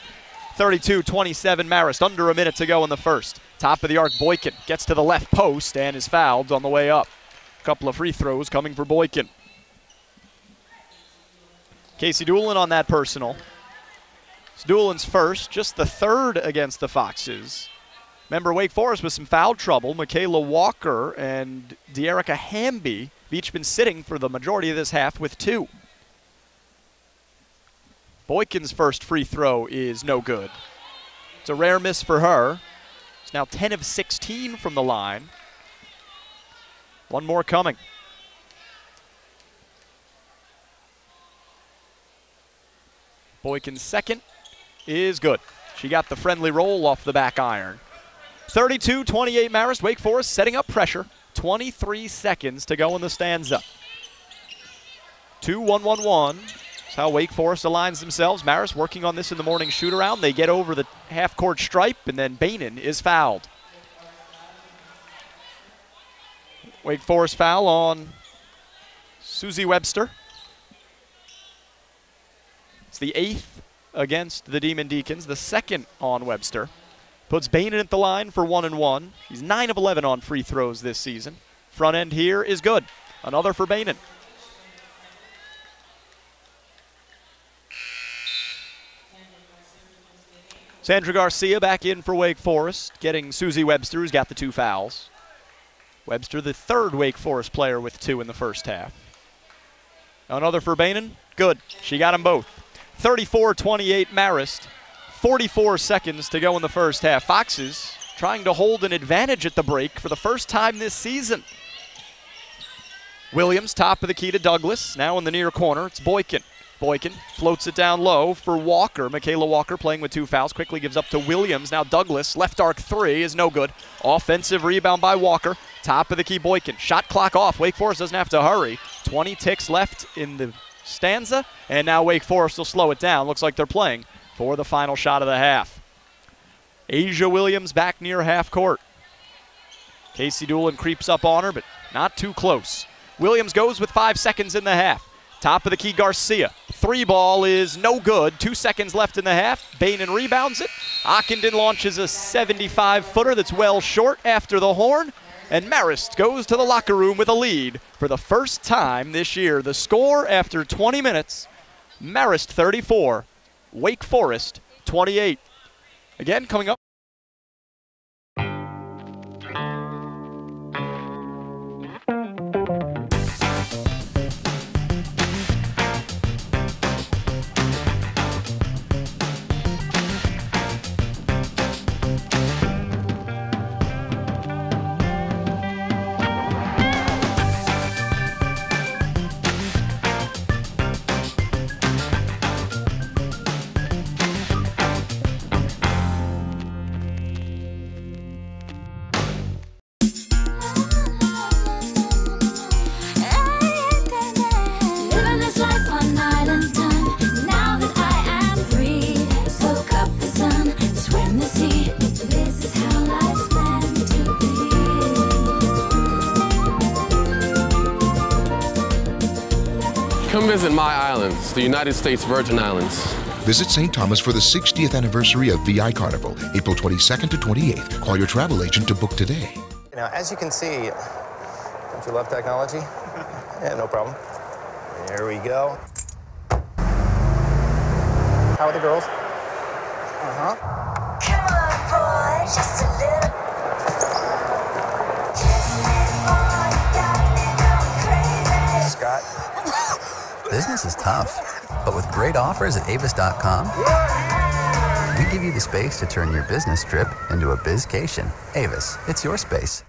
A: 32-27 Marist, under a minute to go in the first. Top of the arc, Boykin gets to the left post and is fouled on the way up. A couple of free throws coming for Boykin. Casey Doolin on that personal. It's Doolin's first, just the 3rd against the Foxes. Remember, Wake Forest with some foul trouble. Michaela Walker and De'Erica Hamby have each been sitting for the majority of this half with 2. Boykin's first free throw is no good. It's a rare miss for her. It's now 10 of 16 from the line. 1 more coming. Boykin's second is good. She got the friendly roll off the back iron. 32-28 Marist. Wake Forest setting up pressure. 23 seconds to go in the stanza. 2-1-1-1. That's how Wake Forest aligns themselves. Marist working on this in the morning shoot-around. They get over the half-court stripe, and then Bainan is fouled. Wake Forest foul on Susie Webster. It's the 8th against the Demon Deacons, the 2nd on Webster. Puts Bainan at the line for 1-1. He's 9 of 11 on free throws this season. Front end here is good. Another for Bainan. Sandra Garcia back in for Wake Forest, getting Susie Webster, who's got the 2 fouls. Webster, the 3rd Wake Forest player with 2 in the first half. Another for Bainan. Good. She got them both. 34-28 Marist. 44 seconds to go in the first half. Foxes trying to hold an advantage at the break for the first time this season. Williams, top of the key to Douglas. Now in the near corner, it's Boykin. Boykin floats it down low for Walker. Michaela Walker playing with 2 fouls. Quickly gives up to Williams. Now Douglas, left arc 3 is no good. Offensive rebound by Walker. Top of the key, Boykin. Shot clock off. Wake Forest doesn't have to hurry. 20 ticks left in the stanza, and now Wake Forest will slow it down. Looks like they're playing for the final shot of the half. Asia Williams back near half court. Casey Doolin creeps up on her, but not too close. Williams goes with 5 seconds in the half. Top of the key, Garcia. 3 ball is no good. 2 seconds left in the half. Bainan rebounds it. Ockenden launches a 75-footer that's well short after the horn. And Marist goes to the locker room with a lead for the first time this year. The score after 20 minutes, Marist 34, Wake Forest 28. Again, coming up.
E: Come visit my islands, the United States Virgin Islands.
F: Visit St. Thomas for the 60th anniversary of VI Carnival, April 22nd to 28th. Call your travel agent to book today.
G: Now, as you can see, don't you love technology? Yeah, no problem. There we go. How are the girls?
H: Come on, boy, just a little. Kiss me, boy, got me
I: Business is tough, but with great offers at Avis.com, we give you the space to turn your business trip into a bizcation. Avis, it's your space.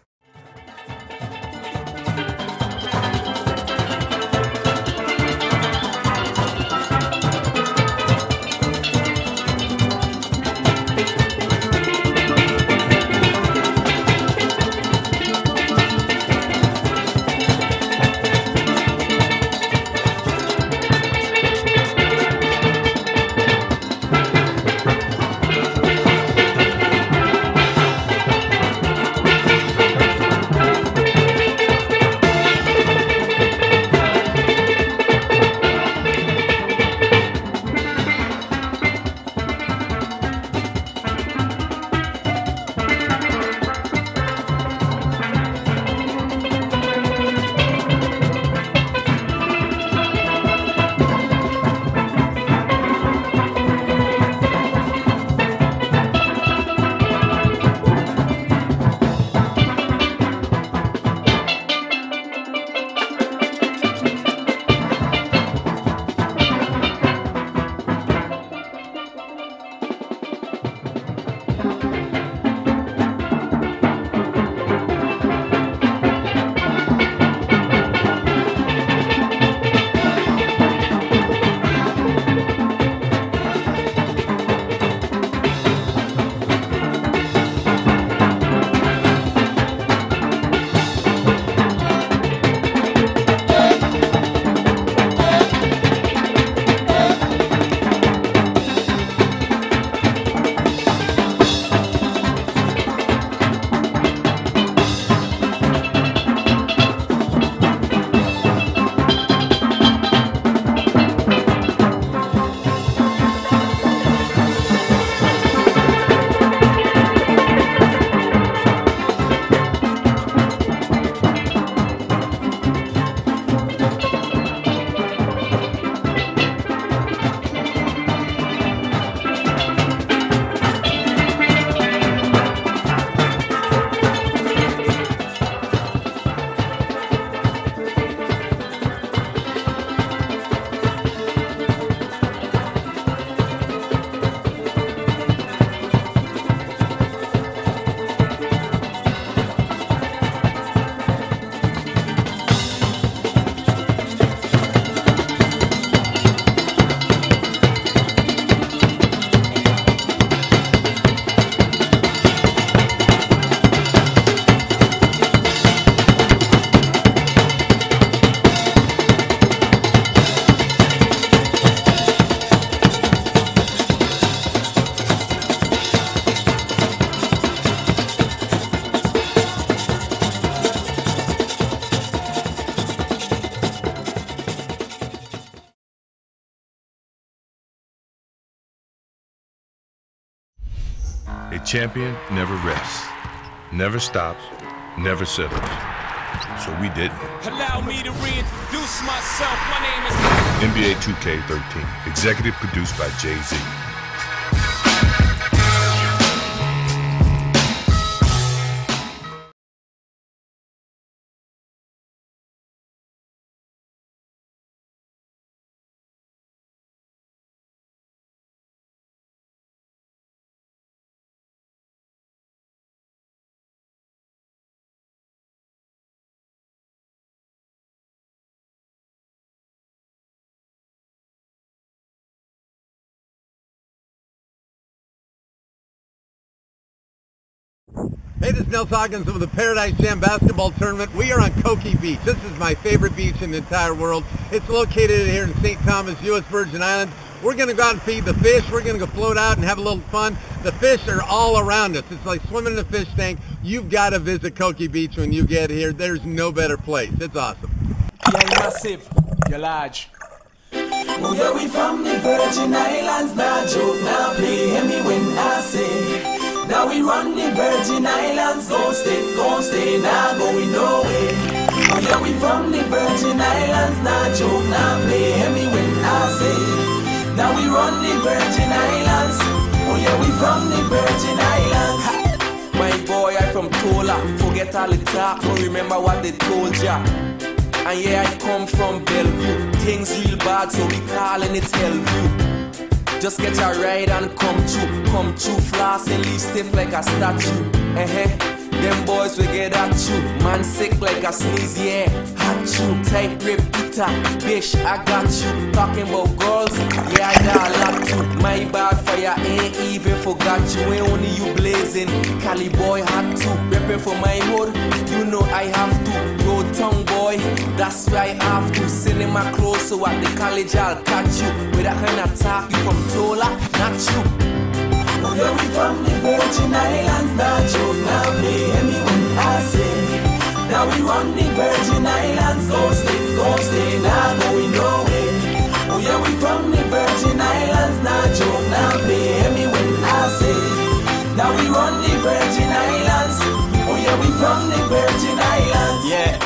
J: A champion never rests, never stops, never settles. So we didn't.
K: Allow me to reintroduce myself. My name is
J: NBA 2K13, executive produced by Jay-Z.
O: Hey, this is Nels Hawkins of the Paradise Jam basketball tournament. We are on Cokie Beach. This is my favorite beach in the entire world. It's located here in St. Thomas, U.S. Virgin Islands. We're going to go out and feed the fish. We're going to go float out and have a little fun. The fish are all around us. It's like swimming in a fish tank. You've got to visit Cokie Beach when you get here. There's no better place. It's awesome.
K: Yeah, you're massive. You're large.
P: Oh yeah, we from the Virgin Islands, nah joke, nah play, hear me when I say. Now we run the Virgin Islands, don't stay, nah going nowhere. Oh yeah, we from the Virgin Islands, nah joke, nah play, hear me when I say. Now we run the Virgin Islands, oh yeah, we from the Virgin Islands.
Q: My boy, I from Tola, forget all the talk, but remember what they told ya.
P: And yeah, I come from Bellevue. Things real bad, so we calling it Hellview. Just get your ride and come through, floss and leave stiff like a statue. Them boys will get at you. Man sick like a sneeze, yeah. Hot you, tight rip, eater, bish, I got you. Talking about girls, yeah, I got a lot too. My bad fire ain't even forgot you. Ain't only you blazing, Cali boy hot too. Reppin' for my hood, you know I have to. Road tongue boy, that's where I have to. Send in my clothes so at the college I'll catch you. With a kind of talk, you from Tola, not you.
H: Oh yeah, we from the Virgin Islands, not joke, now play me when I say. Now we run the Virgin Islands, go stay, now going nowhere. Oh yeah, we from the Virgin Islands, not joke, now play me when I say. Now we run the Virgin Islands, oh yeah, we from the Virgin Islands.
Q: Yeah.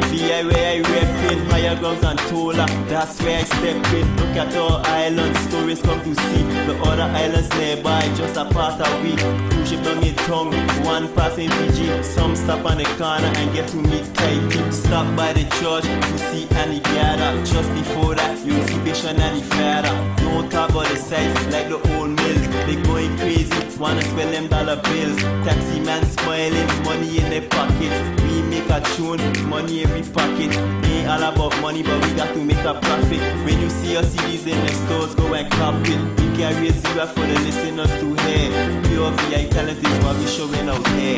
Q: VI where I reppin', higher grounds and Tola, that's where I step in. Look at our islands, stories come to see. The other islands nearby, just a part of we. Cruise ship down in tongue, one passing Fiji. Some stop on the corner and get to meet Kaiti. Stop by the church to see Annie gather. Just before that, you'll see Bishon and the father. Don't talk about the sights like the old mills. They going crazy, wanna spend them dollar bills. Taxi man smiling, money in their pockets. We make a tune, money every pocket. Ain't all about money, but we got to make a profit. When you see your CDs in the stores, go and cop it. We carry a zero for the listeners to hear. Pure VI talent is what we showing out here.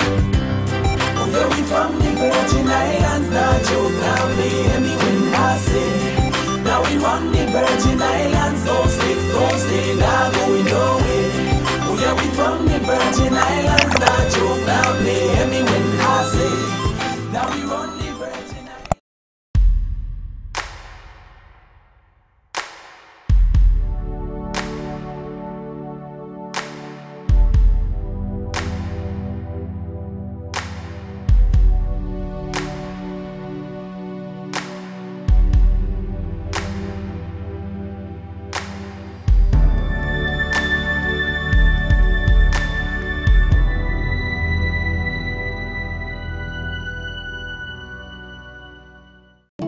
H: Oh yeah, we from the Virgin Islands, not joke, now play me when I say. Now we run the Virgin Islands, don't stay, now going nowhere. Oh yeah, we from the Virgin Islands, not joke, now play me when I say. Now we run the Virgin Islands.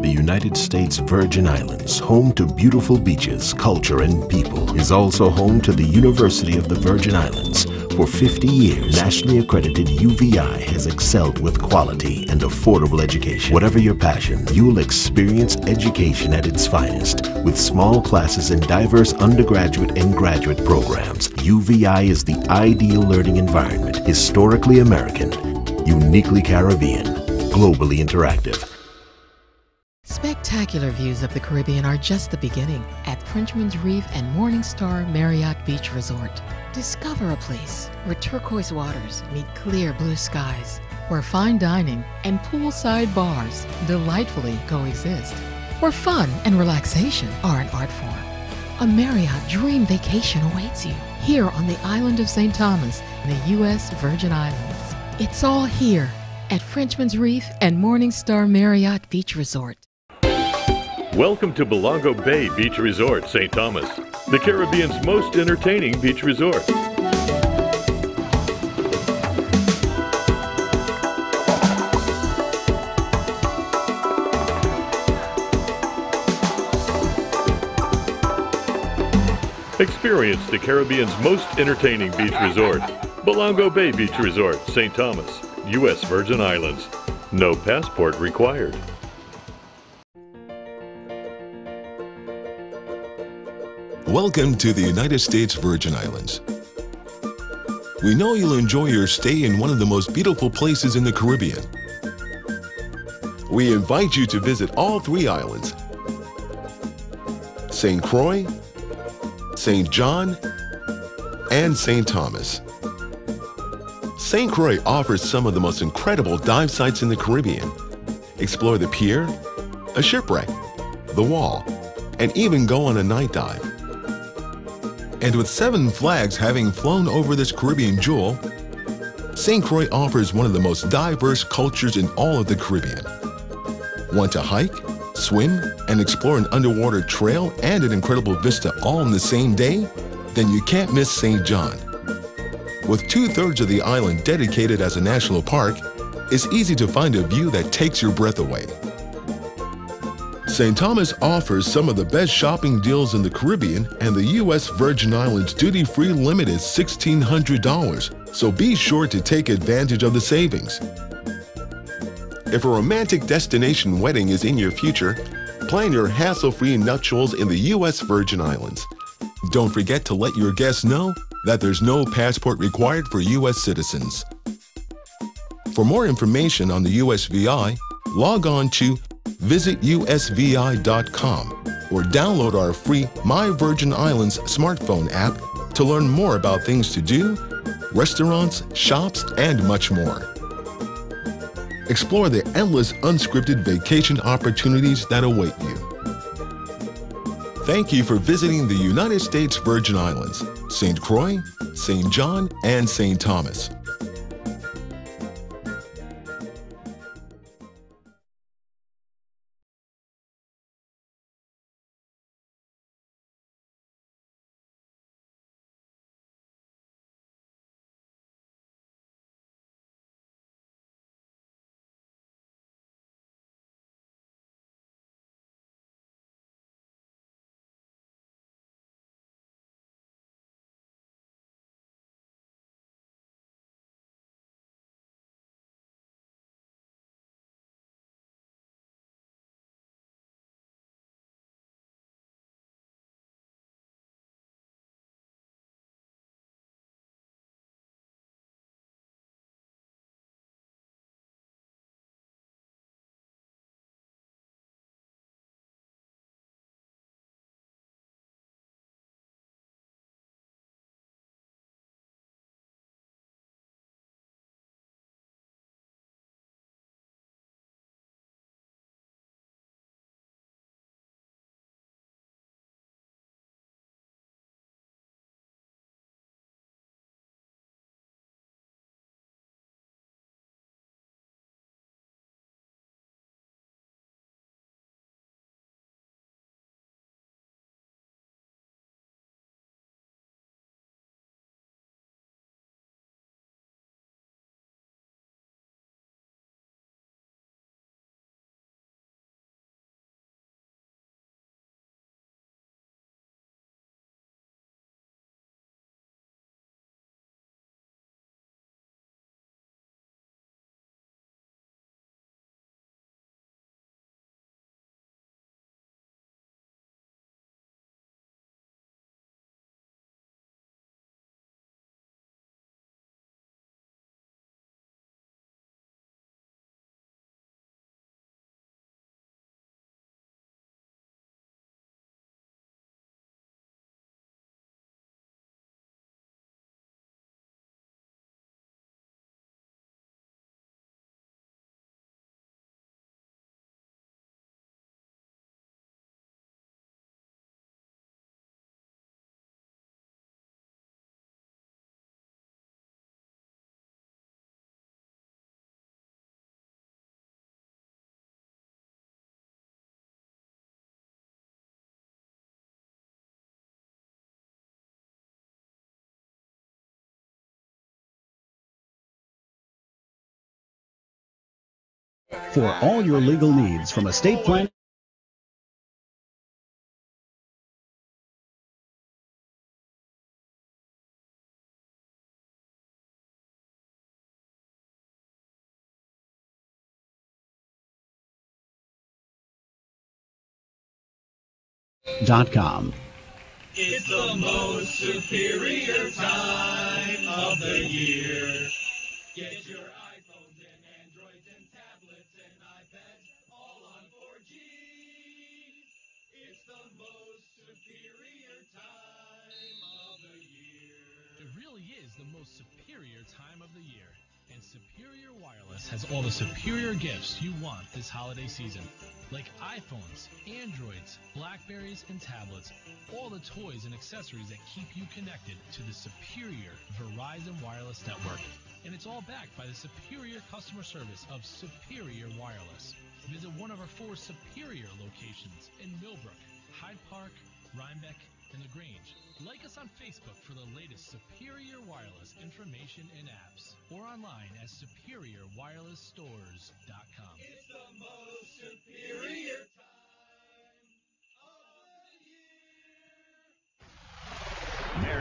L: The United States Virgin Islands, home to beautiful beaches, culture, and people, is also home to the University of the Virgin Islands. For 50 years, nationally accredited UVI has excelled with quality and affordable education. Whatever your passion, you'll experience education at its finest. With small classes and diverse undergraduate and graduate programs, UVI is the ideal learning environment. Historically American, uniquely Caribbean, globally interactive.
M: Spectacular views of the Caribbean are just the beginning at Frenchman's Reef and Morningstar Marriott Beach Resort. Discover a place where turquoise waters meet clear blue skies, where fine dining and poolside bars delightfully coexist, where fun and relaxation are an art form. A Marriott dream vacation awaits you here on the island of St. Thomas in the U.S. Virgin Islands. It's all here at Frenchman's Reef and Morningstar Marriott Beach Resort.
N: Welcome to Belongo Bay Beach Resort, St. Thomas, the Caribbean's most entertaining beach resort. Experience the Caribbean's most entertaining beach resort, Belongo Bay Beach Resort, St. Thomas, U.S. Virgin Islands. No passport required.
R: Welcome to the United States Virgin Islands. We know you'll enjoy your stay in one of the most beautiful places in the Caribbean. We invite you to visit all three islands: St. Croix, St. John, and St. Thomas. St. Croix offers some of the most incredible dive sites in the Caribbean. Explore the pier, a shipwreck, the wall, and even go on a night dive. And with 7 flags having flown over this Caribbean jewel, St. Croix offers one of the most diverse cultures in all of the Caribbean. Want to hike, swim, and explore an underwater trail and an incredible vista all in the same day? Then you can't miss St. John. With 2/3 of the island dedicated as a national park, it's easy to find a view that takes your breath away.
F: St. Thomas offers some of the best shopping deals in the Caribbean, and the U.S. Virgin Islands duty-free limit is $1,600, so be sure to take advantage of the savings. If a romantic destination wedding is in your future, plan your hassle-free nuptials in the U.S. Virgin Islands. Don't forget to let your guests know that there's no passport required for U.S. citizens. For more information on the USVI, log on to visitusvi.com or download our free My Virgin Islands smartphone app to learn more about things to do, restaurants, shops, and much more. Explore the endless unscripted vacation opportunities that await you. Thank you for visiting the United States Virgin Islands, St. Croix, St. John, and St. Thomas.
S: For all your legal needs from estate planning. .com.
H: It's the most superior time of the year. Get your iPhones and Androids and tablets and iPads all on 4G. It's the most superior time of the year.
T: It really is the most superior time of the year. And Superior Wireless has all the superior gifts you want this holiday season. Like iPhones, Androids, Blackberries, and tablets. All the toys and accessories that keep you connected to the superior Verizon Wireless network. And it's all backed by the superior customer service of Superior Wireless. Visit one of our 4 superior locations in Millbrook, Hyde Park, Rhinebeck, and LaGrange. Like us on Facebook for the latest Superior Wireless information and apps, or online at superiorwirelessstores.com.
H: It's the most superior time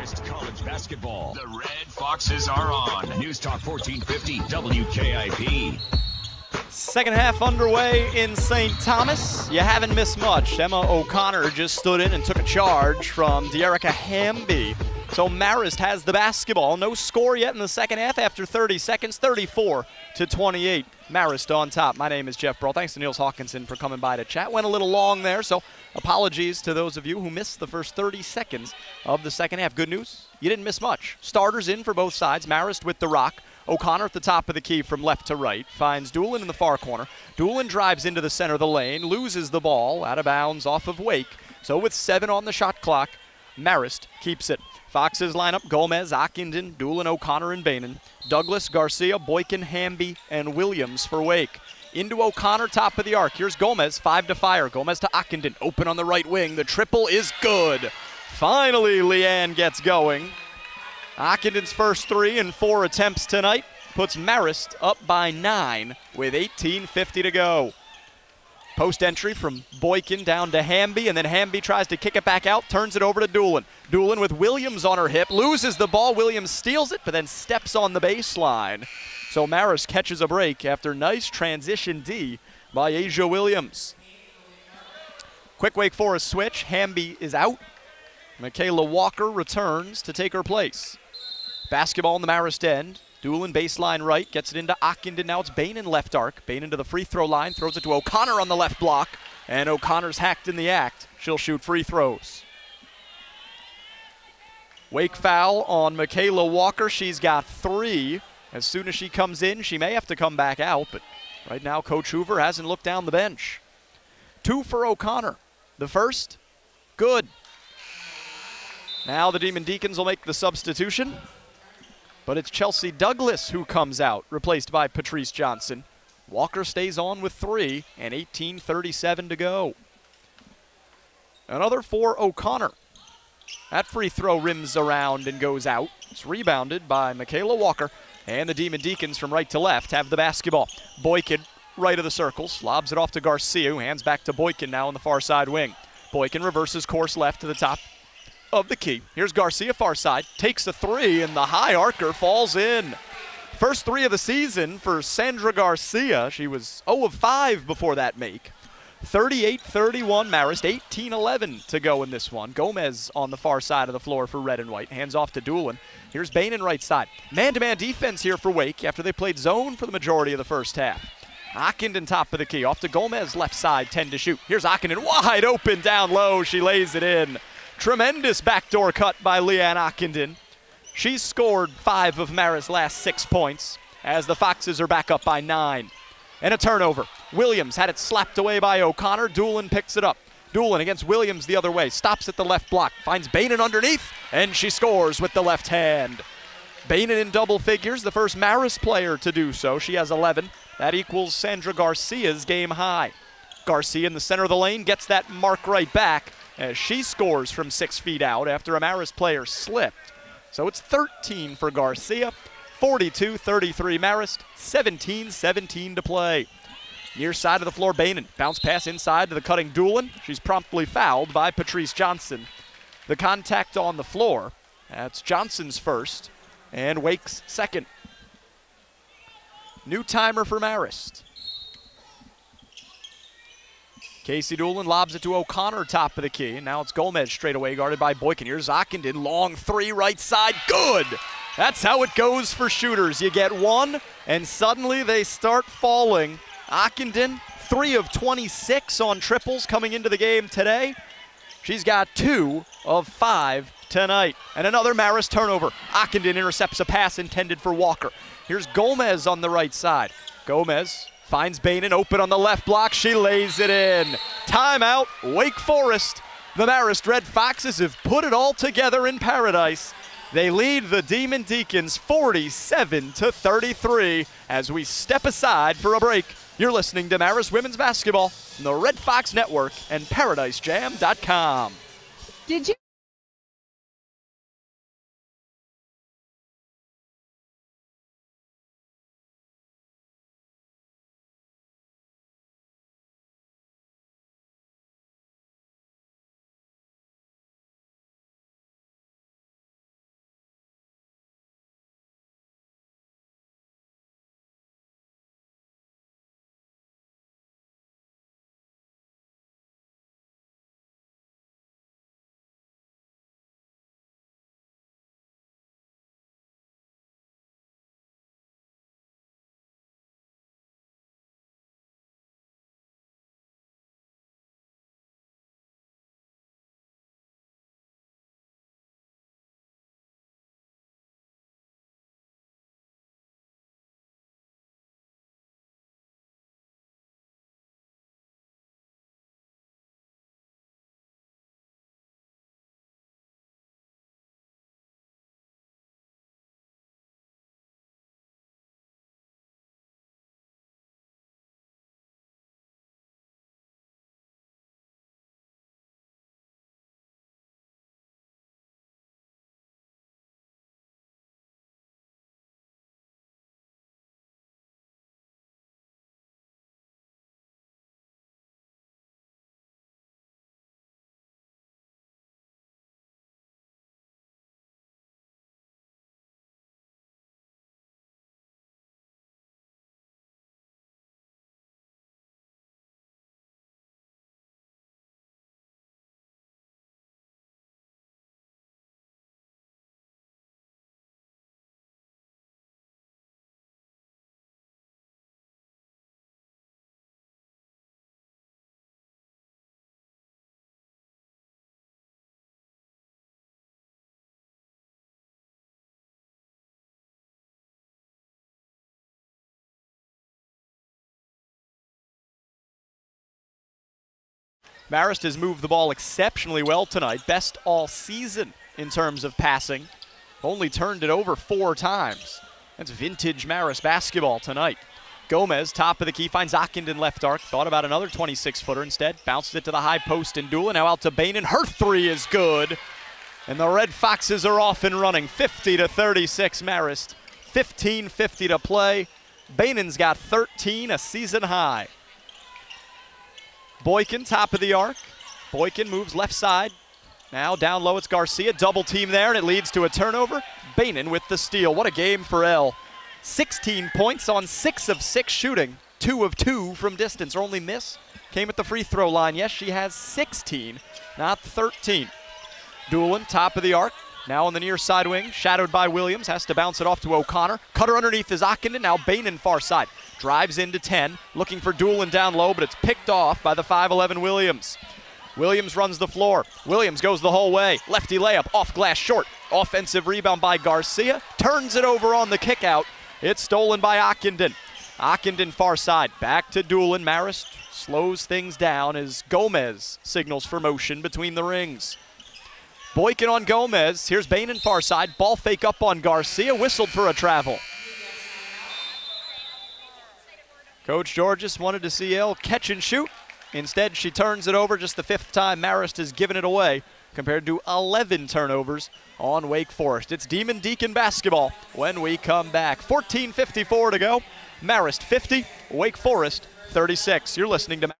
D: Marist College basketball. The Red Foxes are on. News Talk 1450 WKIP.
A: Second half underway in St. Thomas. You haven't missed much. Emma O'Connor just stood in and took a charge from De'Erica Hamby. So Marist has the basketball. No score yet in the second half after 30 seconds, 34-28. Marist on top. My name is Jeff Brawl. Thanks to Niels Hawkinson for coming by to chat. Went a little long there, so apologies to those of you who missed the first 30 seconds of the second half. Good news, you didn't miss much. Starters in for both sides. Marist with the rock. O'Connor at the top of the key from left to right. Finds Doolin in the far corner. Doolin drives into the center of the lane. Loses the ball out of bounds off of Wake. So with 7 on the shot clock, Marist keeps it. Foxes line up Gomez, Ockenden, Doolin, O'Connor, and Bainan. Douglas, Garcia, Boykin, Hamby, and Williams for Wake. Into O'Connor, top of the arc. Here's Gomez, 5 to fire. Gomez to Ockenden, open on the right wing. The triple is good. Finally, Leanne gets going. Ockenden's first 3 in 4 attempts tonight puts Marist up by 9 with 18:50 to go. Post entry from Boykin down to Hamby, and then Hamby tries to kick it back out, turns it over to Doolin. Doolin with Williams on her hip, loses the ball. Williams steals it, but then steps on the baseline. So Marist catches a break after nice transition D by Asia Williams. Quick Wake Forest switch. Hamby is out. Michaela Walker returns to take her place. Basketball in the Marist end. Doolin baseline right, gets it into Ockenden. Now it's Bainan left arc. Bainan to the free throw line, throws it to O'Connor on the left block, and O'Connor's hacked in the act. She'll shoot free throws. Wake foul on Michaela Walker. She's got 3. As soon as she comes in, she may have to come back out, but right now Coach Hoover hasn't looked down the bench. 2 for O'Connor. The first, good. Now the Demon Deacons will make the substitution. But it's Chelsea Douglas who comes out, replaced by Patrice Johnson. Walker stays on with 3, and 18:37 to go. Another for O'Connor. That free throw rims around and goes out. It's rebounded by Michaela Walker, and the Demon Deacons from right to left have the basketball. Boykin, right of the circles, lobs it off to Garcia, who hands back to Boykin now on the far side wing. Boykin reverses course left to the top of the key. Here's Garcia far side, takes a 3, and the high arcer falls in. First 3 of the season for Sandra Garcia. She was 0 of 5 before that make. 38-31 Marist, 18-11 to go in this one. Gomez on the far side of the floor for red and white. Hands off to Doolin. Here's Bainan right side. Man-to-man defense here for Wake after they played zone for the majority of the first half. Ockenden top of the key, off to Gomez left side, 10 to shoot. Here's Ockenden wide open down low. She lays it in. Tremendous backdoor cut by Leanne Ockenden. She's scored 5 of Marist's last 6 points as the Foxes are back up by 9. And a turnover. Williams had it slapped away by O'Connor. Doolin picks it up. Doolin against Williams the other way. Stops at the left block. Finds Bainan underneath, and she scores with the left hand. Bainan in double figures, the first Marist player to do so. She has 11. That equals Sandra Garcia's game high. Garcia in the center of the lane gets that mark right back as she scores from 6 feet out after a Marist player slipped. So it's 13 for Garcia, 42-33 Marist, 17-17 to play. Near side of the floor, Bainan. Bounce pass inside to the cutting Doolin. She's promptly fouled by Patrice Johnson. The contact on the floor, that's Johnson's first and Wake's second. New timer for Marist. Casey Doolin lobs it to O'Connor, top of the key. Now it's Gomez straight away, guarded by Boykin. Here's Ockenden, long 3 right side, good! That's how it goes for shooters. You get 1, and suddenly they start falling. Ockenden, 3 of 26 on triples coming into the game today. She's got 2 of 5 tonight. And another Marist turnover. Ockenden intercepts a pass intended for Walker. Here's Gomez on the right side. Gomez finds Bainan open on the left block. She lays it in. Timeout, Wake Forest. The Marist Red Foxes have put it all together in paradise. They lead the Demon Deacons 47-33 as we step aside for a break. You're listening to Marist Women's Basketball on the Red Fox Network and ParadiseJam.com.
B: Did you?
A: Marist has moved the ball exceptionally well tonight, best all season in terms of passing. Only turned it over 4 times. That's vintage Marist basketball tonight. Gomez, top of the key, finds Ockenden left arc. Thought about another 26-footer instead. Bounces it to the high post and Doolin. Now out to Bainan. Her 3 is good. And the Red Foxes are off and running. 50-36 Marist. 15:50 to play. Bainan's got 13, a season high. Boykin, top of the arc. Boykin moves left side. Now down low, it's Garcia. Double team there, and it leads to a turnover. Bainan with the steal. What a game for El. 16 points on 6 of 6 shooting. 2 of 2 from distance. Her only miss came at the free throw line. Yes, she has 16, not 13. Doolin, top of the arc. Now on the near side wing, shadowed by Williams. Has to bounce it off to O'Connor. Cutter underneath is Ockenden. Now Bainan far side. Drives into 10. Looking for Doolin down low, but it's picked off by the 5'11 Williams. Williams runs the floor. Williams goes the whole way. Lefty layup, off glass short. Offensive rebound by Garcia. Turns it over on the kick out. It's stolen by Ockenden. Ockenden far side. Back to Doolin. Marist slows things down as Gomez signals for motion between the rings. Boykin on Gomez. Here's Bainan far side. Ball fake up on Garcia. Whistled for a travel. Coach Georges wanted to see El catch and shoot. Instead, she turns it over. Just the 5th time Marist has given it away, compared to 11 turnovers on Wake Forest. It's Demon Deacon basketball when we come back. 14:54 to go. Marist 50, Wake Forest 36. You're listening to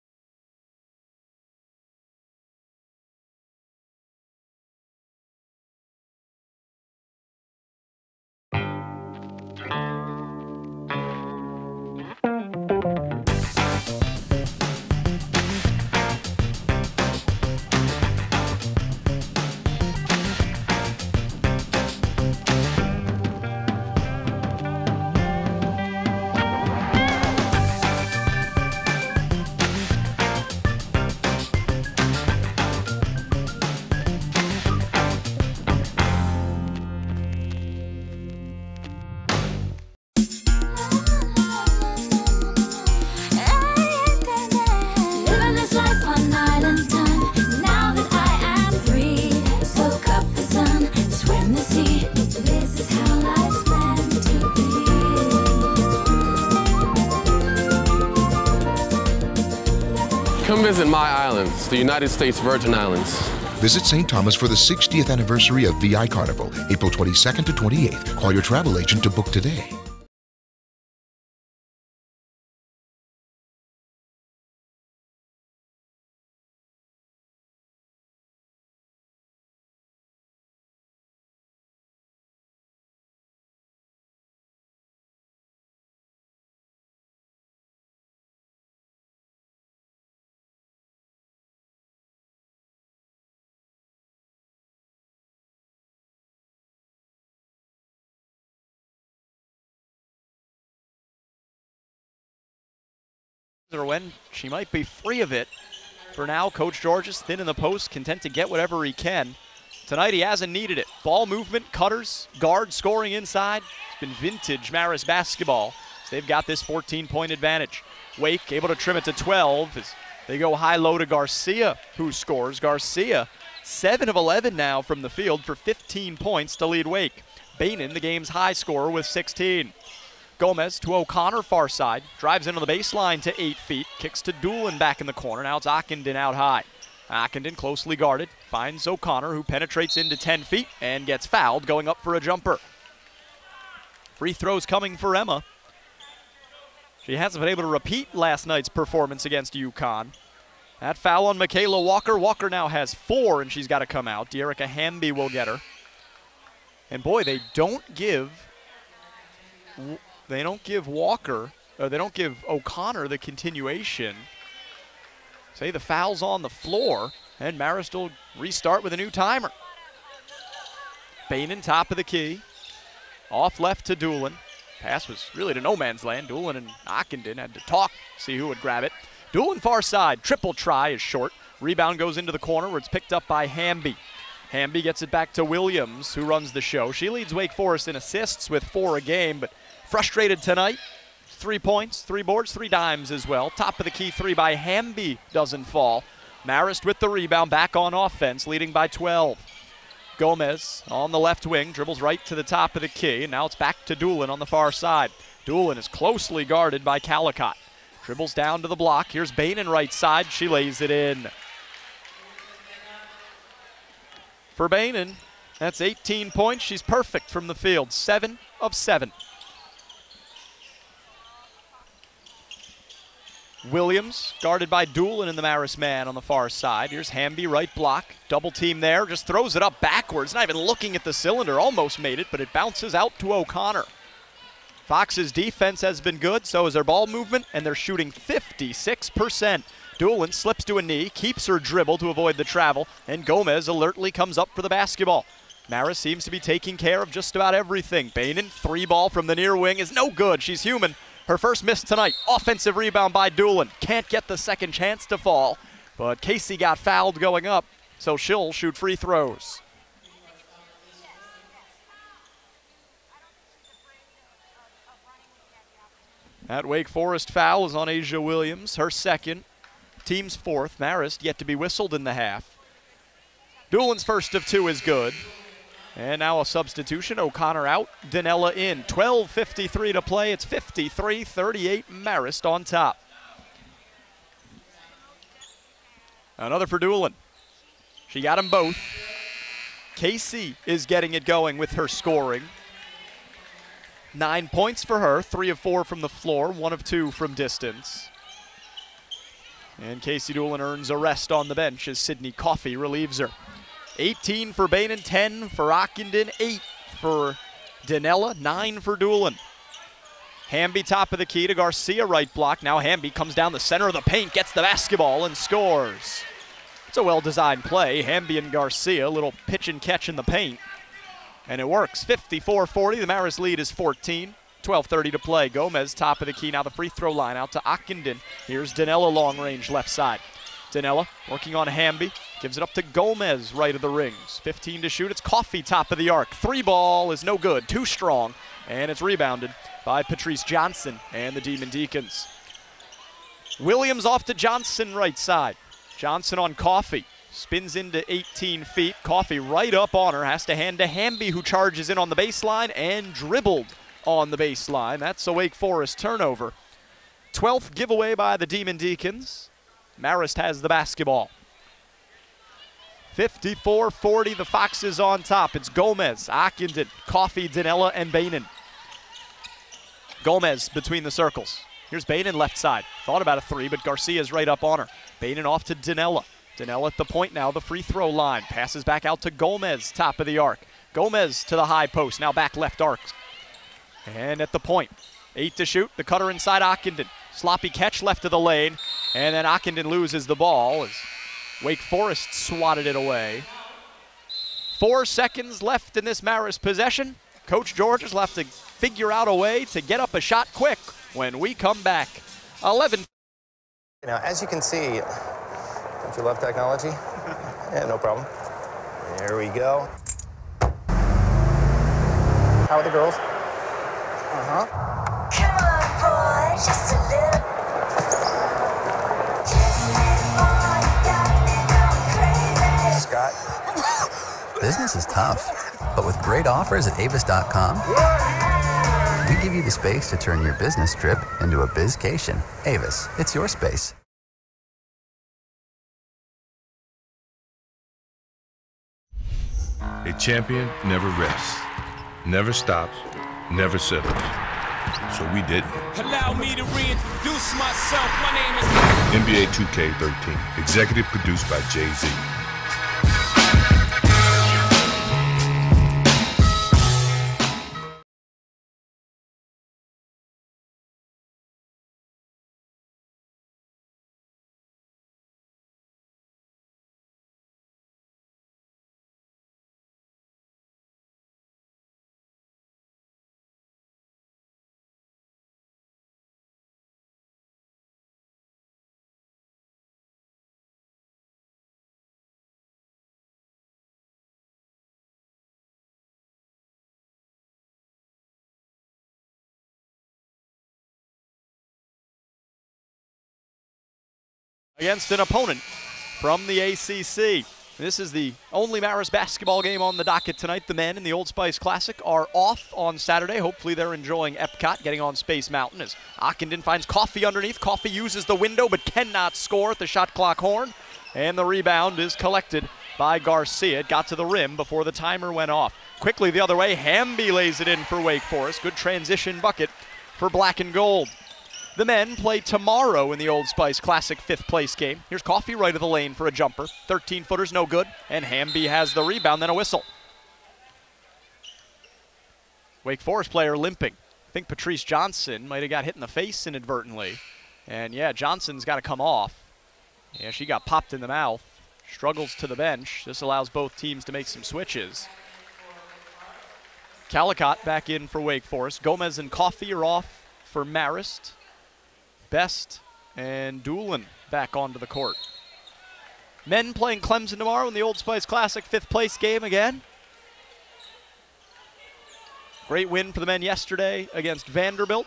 E: Come visit my islands, the United States Virgin Islands.
U: Visit St. Thomas for the 60th anniversary of VI Carnival, April 22nd to 28th. Call your travel agent to book today.
A: Or when she might be free of it. For now, Coach Georges thin in the post, content to get whatever he can. Tonight he hasn't needed it. Ball movement, cutters, guard scoring inside. It's been vintage Marist basketball. So they've got this 14-point advantage. Wake able to trim it to 12 as they go high-low to Garcia, who scores. Garcia, 7 of 11 now from the field for 15 points to lead Wake. Bainan, the game's high scorer, with 16. Gomez to O'Connor far side, drives into the baseline to 8 feet, kicks to Doolin back in the corner. Now it's Ockenden out high. Ockenden closely guarded, finds O'Connor, who penetrates into 10 feet and gets fouled going up for a jumper. Free throws coming for Emma. She hasn't been able to repeat last night's performance against UConn. That foul on Michaela Walker. Walker now has 4 and she's got to come out. Dearica Hamby will get her. And boy, they don't give Walker, or they don't give O'Connor the continuation. Say the foul's on the floor, and Marist will restart with a new timer. Bainan, top of the key. Off left to Doolin. Pass was really to no man's land. Doolin and Ockenden had to talk, see who would grab it. Doolin far side, triple try is short. Rebound goes into the corner where it's picked up by Hamby. Hamby gets it back to Williams, who runs the show. She leads Wake Forest in assists with 4 a game, but frustrated tonight. 3 points, 3 boards, 3 dimes as well. Top of the key 3 by Hamby doesn't fall. Marist with the rebound, back on offense, leading by 12. Gomez on the left wing, dribbles right to the top of the key, and now it's back to Doolin on the far side. Doolin is closely guarded by Calicott. Dribbles down to the block. Here's Bainan right side. She lays it in. For Bainan, that's 18 points. She's perfect from the field, 7 of 7. Williams guarded by Doolin in the Marist man on the far side. Here's Hamby, right block. Double team there, just throws it up backwards. Not even looking at the cylinder, almost made it, but it bounces out to O'Connor. Fox's defense has been good, so is their ball movement, and they're shooting 56%. Doolin slips to a knee, keeps her dribble to avoid the travel, and Gomez alertly comes up for the basketball. Marist seems to be taking care of just about everything. Bainan, 3-ball from the near wing is no good. She's human. Her first miss tonight. Offensive rebound by Doolin. Can't get the second chance to fall, but Casey got fouled going up, so she'll shoot free throws. That Wake Forest foul is on Asia Williams, her second, team's fourth. Marist yet to be whistled in the half. Doolin's first of 2 is good. And now a substitution, O'Connor out, Danella in. 12:53 to play, it's 53-38, Marist on top. Another for Doolin. She got them both. Casey is getting it going with her scoring. 9 points for her, 3 of 4 from the floor, 1 of 2 from distance. And Casey Doolin earns a rest on the bench as Sydney Coffey relieves her. 18 for Bainan, 10 for Ockenden, 8 for Danella, 9 for Doolin. Hamby top of the key to Garcia, right block. Now Hamby comes down the center of the paint, gets the basketball and scores. It's a well-designed play. Hamby and Garcia, a little pitch and catch in the paint. And it works, 54-40, the Marist lead is 14. 12:30 to play. Gomez top of the key, now the free throw line out to Ockenden. Here's Danella long range left side. Danella working on Hamby, gives it up to Gomez right of the rings. 15 to shoot, it's Coffey top of the arc. 3-ball is no good, too strong, and it's rebounded by Patrice Johnson and the Demon Deacons. Williams off to Johnson right side. Johnson on Coffey, spins into 18 feet. Coffey right up on her, has to hand to Hamby who charges in on the baseline and dribbled on the baseline. That's a Wake Forest turnover. 12th giveaway by the Demon Deacons. Marist has the basketball. 54-40, the Foxes on top. It's Gomez, Ockenden, Coffey, Danella, and Bainan. Gomez between the circles. Here's Bainan left side. Thought about a 3, but Garcia's right up on her. Bainan off to Danella. Danella at the point now, the free throw line. Passes back out to Gomez, top of the arc. Gomez to the high post, now back left arc. And at the point, 8 to shoot, the cutter inside Ockenden. Sloppy catch left of the lane, and then Ockenden loses the ball as Wake Forest swatted it away. 4 seconds left in this Marist possession. Coach Georges will have to figure out a way to get up a shot quick when we come back. 11.
G: Now, as you can see, don't you love technology? Yeah, no problem. There we go. How are the girls?
H: Come on, boy, just a little.
G: Scott.
I: Business is tough, but with great offers at Avis.com, we give you the space to turn your business trip into a bizcation. Avis, it's your space.
J: A champion never rests, never stops, never settles. So we didn't.
K: Allow me to reintroduce myself. My name is
J: NBA 2K13, executive produced by Jay-Z.
A: Against an opponent from the ACC. This is the only Marist basketball game on the docket tonight. The men in the Old Spice Classic are off on Saturday. Hopefully they're enjoying Epcot, getting on Space Mountain as Ockenden finds Coffey underneath. Coffey uses the window but cannot score at the shot clock horn. And the rebound is collected by Garcia. It got to the rim before the timer went off. Quickly the other way, Hamby lays it in for Wake Forest. Good transition bucket for Black and Gold. The men play tomorrow in the Old Spice Classic 5th place game. Here's Coffey right of the lane for a jumper. 13-footer's no good, and Hamby has the rebound, then a whistle. Wake Forest player limping. I think Patrice Johnson might have got hit in the face inadvertently. And yeah, Johnson's got to come off. Yeah, she got popped in the mouth. Struggles to the bench. This allows both teams to make some switches. Calicott back in for Wake Forest. Gomez and Coffey are off for Marist. Best and Doolin back onto the court. Men playing Clemson tomorrow in the Old Spice Classic 5th place game again. Great win for the men yesterday against Vanderbilt.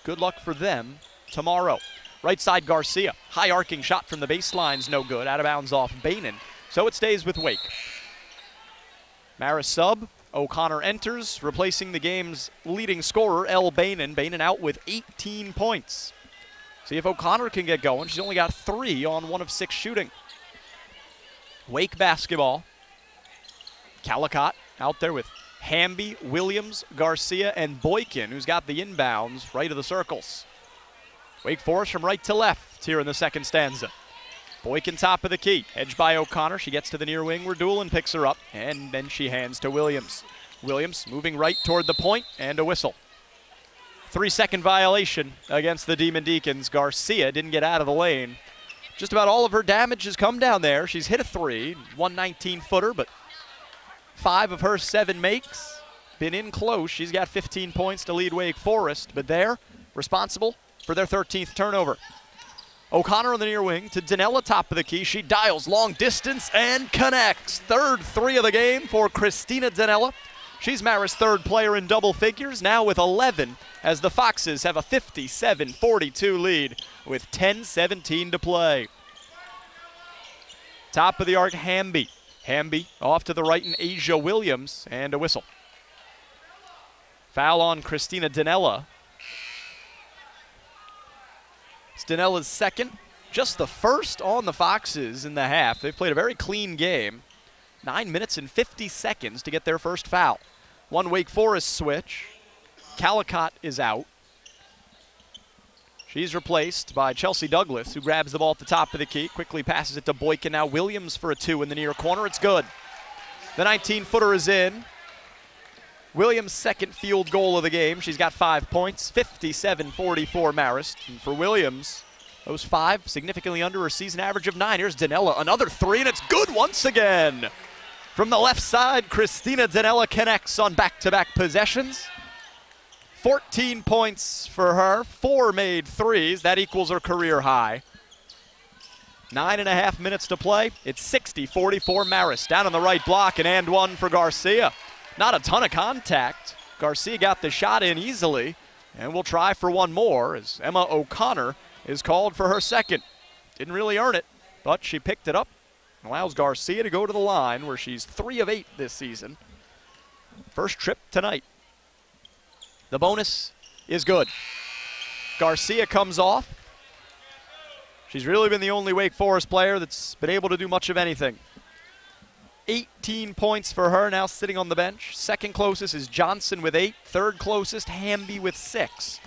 A: Good luck for them tomorrow. Right side Garcia. High arcing shot from the baseline's no good. Out of bounds off Bainan. So it stays with Wake. Marist sub. O'Connor enters, replacing the game's leading scorer, L. Bainan. Bainan out with 18 points. See if O'Connor can get going. She's only got 3 on 1 of 6 shooting. Wake basketball. Calicott out there with Hamby, Williams, Garcia, and Boykin, who's got the inbounds right of the circles. Wake Forest from right to left here in the second stanza. Boykin top of the key. Edged by O'Connor. She gets to the near wing where Doolin picks her up, and then she hands to Williams. Williams moving right toward the point, and a whistle. 3-second violation against the Demon Deacons. Garcia didn't get out of the lane. Just about all of her damage has come down there. She's hit a 3, 119-footer, but 5 of her 7 makes. Been in close. She's got 15 points to lead Wake Forest, but they're responsible for their 13th turnover. O'Connor on the near wing to Danella, top of the key. She dials long distance and connects. Third 3 of the game for Christina Danella. She's Marist's 3rd player in double figures, now with 11, as the Foxes have a 57-42 lead with 10:17 to play. Top of the arc, Hamby. Hamby off to the right in Asia Williams, and a whistle. Foul on Christina Danella. It's Danella's 2nd, just the 1st on the Foxes in the half. They've played a very clean game. 9 minutes and 50 seconds to get their first foul. One Wake Forest switch. Calicott is out. She's replaced by Chelsea Douglas, who grabs the ball at the top of the key, quickly passes it to Boykin. Now Williams for a 2 in the near corner. It's good. The 19-footer is in. Williams' 2nd field goal of the game. She's got 5 points, 57-44 Marist. And for Williams, those 5 significantly under her season average of 9. Here's Danella, another 3, and it's good once again. From the left side, Christina Danella connects on back-to-back possessions. 14 points for her, 4 made 3s. That equals her career high. 9.5 minutes to play. It's 60-44 Marist. Down on the right block, and 1 for Garcia. Not a ton of contact. Garcia got the shot in easily, and we'll try for one more as Emma O'Connor is called for her 2nd. Didn't really earn it, but she picked it up. Allows Garcia to go to the line where she's 3 of 8 this season. First trip tonight. The bonus is good. Garcia comes off. She's really been the only Wake Forest player that's been able to do much of anything. 18 points for her, now sitting on the bench. 2nd closest is Johnson with 8. 3rd closest, Hamby with 6.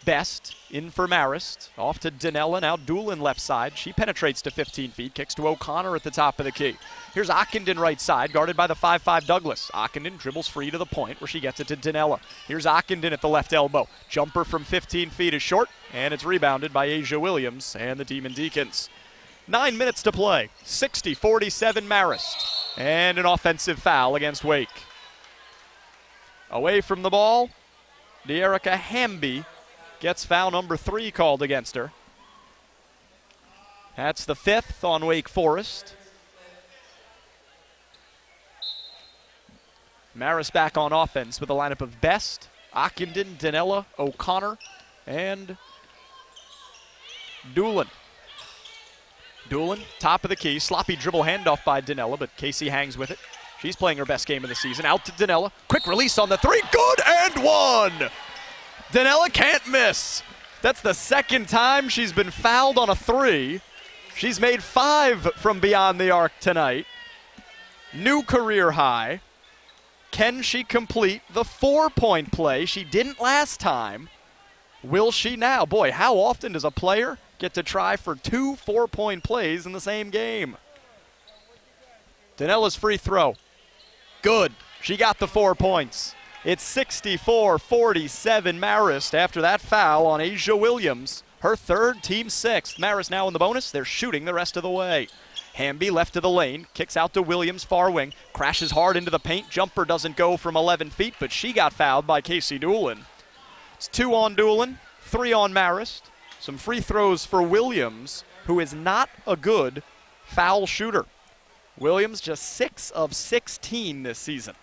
A: Best in for Marist. Off to Danella, now Doolin left side. She penetrates to 15 feet, kicks to O'Connor at the top of the key. Here's Ockenden right side, guarded by the 5'5 Douglas. Ockenden dribbles free to the point where she gets it to Danella. Here's Ockenden at the left elbow. Jumper from 15 feet is short, and it's rebounded by Asia Williams and the Demon Deacons. 9 minutes to play, 60-47 Marist. And an offensive foul against Wake. Away from the ball, De'Erica Hamby gets foul number 3 called against her. That's the 5th on Wake Forest. Marist back on offense with a lineup of Best, Ockenden, Danella, O'Connor, and Doolin. Doolin, top of the key, sloppy dribble handoff by Danella, but Casey hangs with it. She's playing her best game of the season. Out to Danella, quick release on the three, good and one! Danella can't miss. That's the second time she's been fouled on a three. She's made 5 from beyond the arc tonight. New career high. Can she complete the 4-point play? She didn't last time. Will she now? Boy, how often does a player get to try for 2 4-point plays in the same game? Danella's free throw. Good. She got the 4 points. It's 64-47 Marist after that foul on Asia Williams. Her third, team 6th. Marist now in the bonus. They're shooting the rest of the way. Hamby left to the lane, kicks out to Williams, far wing, crashes hard into the paint. Jumper doesn't go from 11 feet, but she got fouled by Casey Doolin. It's 2 on Doolin, 3 on Marist. Some free throws for Williams, who is not a good foul shooter. Williams just 6 of 16 this season.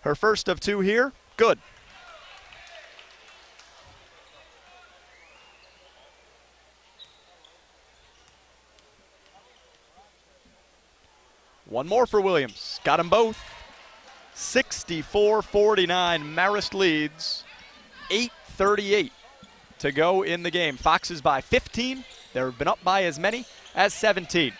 A: Her first of 2 here, good. One more for Williams. Got them both. 64-49. Marist leads. 8:38 to go in the game. Foxes by 15. They've been up by as many as 17.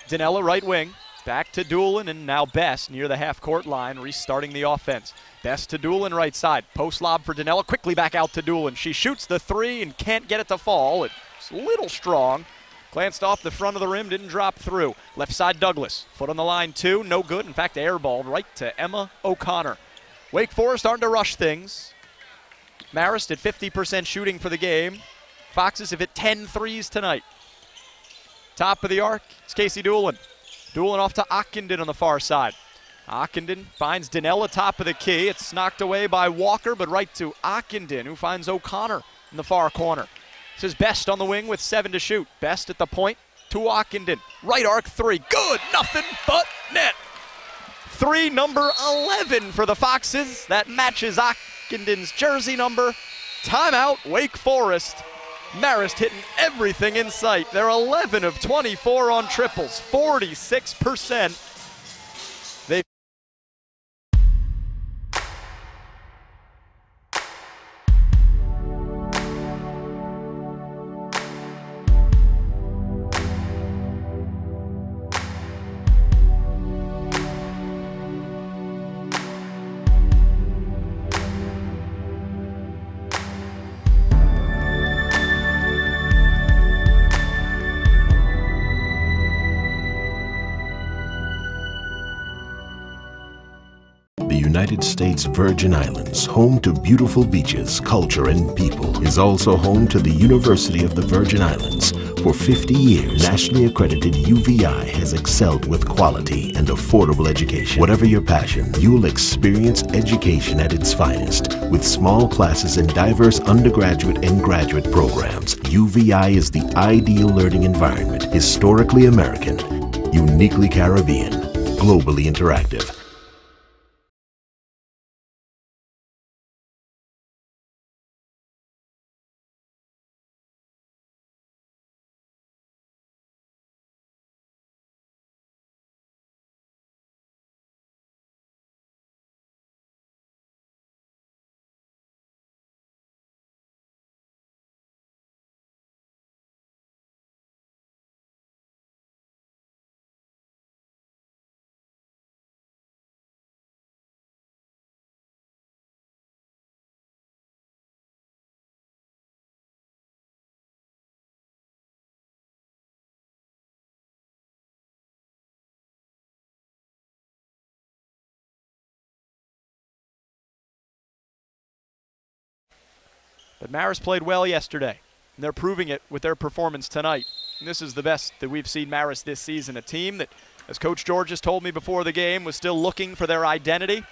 A: Danella right wing. Back to Doolin and now Best near the half-court line, restarting the offense. Best to Doolin right side. Post lob for Danella. Quickly back out to Doolin. She shoots the three and can't get it to fall. It's a little strong. Glanced off the front of the rim, didn't drop through. Left side Douglas, foot on the line 2, no good. In fact, airballed right to Emma O'Connor. Wake Forest starting to rush things. Marist at 50% shooting for the game. Foxes have hit 10 threes tonight. Top of the arc, it's Casey Doolin. Doolin off to Ockenden on the far side. Ockenden finds Danella top of the key. It's knocked away by Walker, but right to Ockenden, who finds O'Connor in the far corner. This is Best on the wing with 7 to shoot. Best at the point to Ockenden. Right arc 3. Good. Nothing but net. 3, number 11 for the Foxes. That matches Ockenden's jersey number. Timeout, Wake Forest. Marist hitting everything in sight. They're 11 of 24 on triples. 46%. They
L: The United States Virgin Islands, home to beautiful beaches, culture, and people, is also home to the University of the Virgin Islands. For 50 years, nationally accredited UVI has excelled with quality and affordable education. Whatever your passion, you'll experience education at its finest. With small classes and diverse undergraduate and graduate programs, UVI is the ideal learning environment. Historically American, uniquely Caribbean, globally interactive.
A: But Marist played well yesterday, and they're proving it with their performance tonight. And this is the best that we've seen Marist this season, a team that, as Coach Georges told me before the game, was still looking for their identity.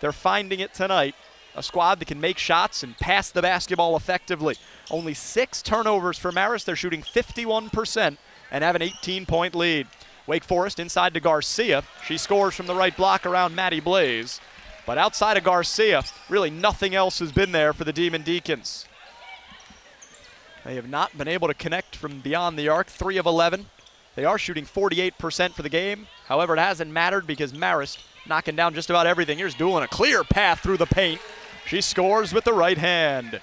A: They're finding it tonight, a squad that can make shots and pass the basketball effectively. Only 6 turnovers for Marist. They're shooting 51% and have an 18-point lead. Wake Forest inside to Garcia. She scores from the right block around Maddie Blaze. But outside of Garcia, really nothing else has been there for the Demon Deacons. They have not been able to connect from beyond the arc, 3 of 11. They are shooting 48% for the game. However, it hasn't mattered because Marist knocking down just about everything. Here's Doolin, a clear path through the paint. She scores with the right hand.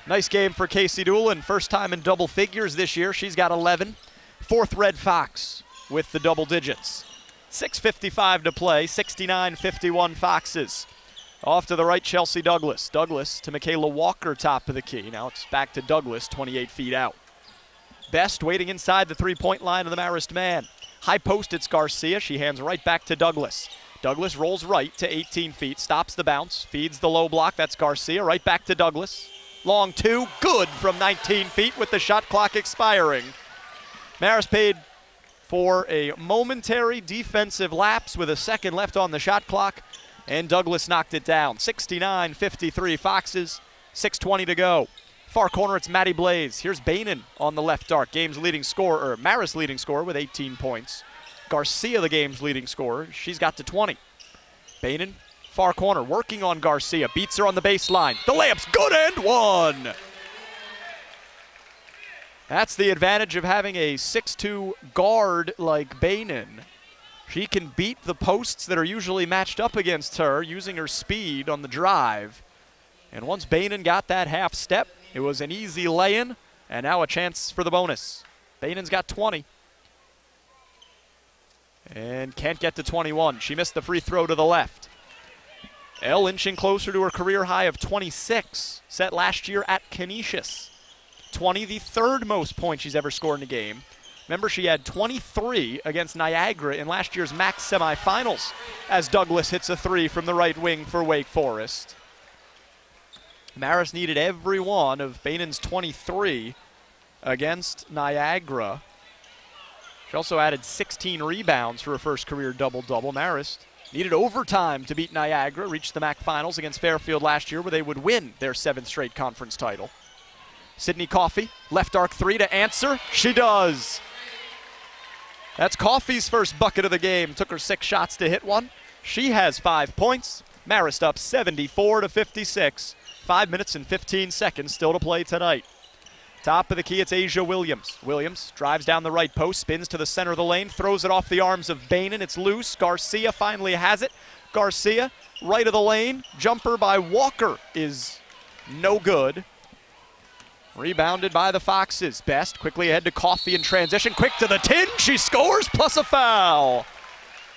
A: Nice game for Casey Doolin. First time in double figures this year. She's got 11. Fourth Red Fox with the double digits. 6:55 to play, 69-51 Foxes. Off to the right, Chelsea Douglas. Douglas to Michaela Walker, top of the key. Now it's back to Douglas, 28 feet out. Best waiting inside the three-point line of the Marist man. High post, it's Garcia. She hands right back to Douglas. Douglas rolls right to 18 feet, stops the bounce, feeds the low block. That's Garcia, right back to Douglas. Long two, good from 19 feet with the shot clock expiring. Marist paid for a momentary defensive lapse with a second left on the shot clock, and Douglas knocked it down. 69-53 Foxes, 6:20 to go. Far corner, it's Maddie Blaze. Here's Bainan on the left arc, game's leading scorer, or Marist leading scorer with 18 points. Garcia, the game's leading scorer. She's got to 20. Bainan, far corner, working on Garcia. Beats her on the baseline. The layup's good and one. That's the advantage of having a 6'2 guard like Bainan. She can beat the posts that are usually matched up against her using her speed on the drive. And once Bainan got that half step, it was an easy lay-in, and now a chance for the bonus. Bainan's got 20. And can't get to 21. She missed the free throw to the left. Elle inching closer to her career high of 26, set last year at Canisius. 20, the third most points she's ever scored in a game. Remember, she had 23 against Niagara in last year's MAC semifinals as Douglas hits a three from the right wing for Wake Forest. Marist needed every one of Bainan's 23 against Niagara. She also added 16 rebounds for her first career double-double. Marist needed overtime to beat Niagara, reached the MAC finals against Fairfield last year where they would win their 7th straight conference title. Sydney Coffey, left arc three to answer. She does. That's Coffey's first bucket of the game. Took her 6 shots to hit one. She has 5 points. Marist up 74-56. 5 minutes and 15 seconds still to play tonight. Top of the key, it's Asia Williams. Williams drives down the right post, spins to the center of the lane, throws it off the arms of Bainan. It's loose. Garcia finally has it. Garcia, right of the lane. Jumper by Walker is no good. Rebounded by the Foxes. Best quickly ahead to Coffey in transition. Quick to the tin. She scores plus a foul.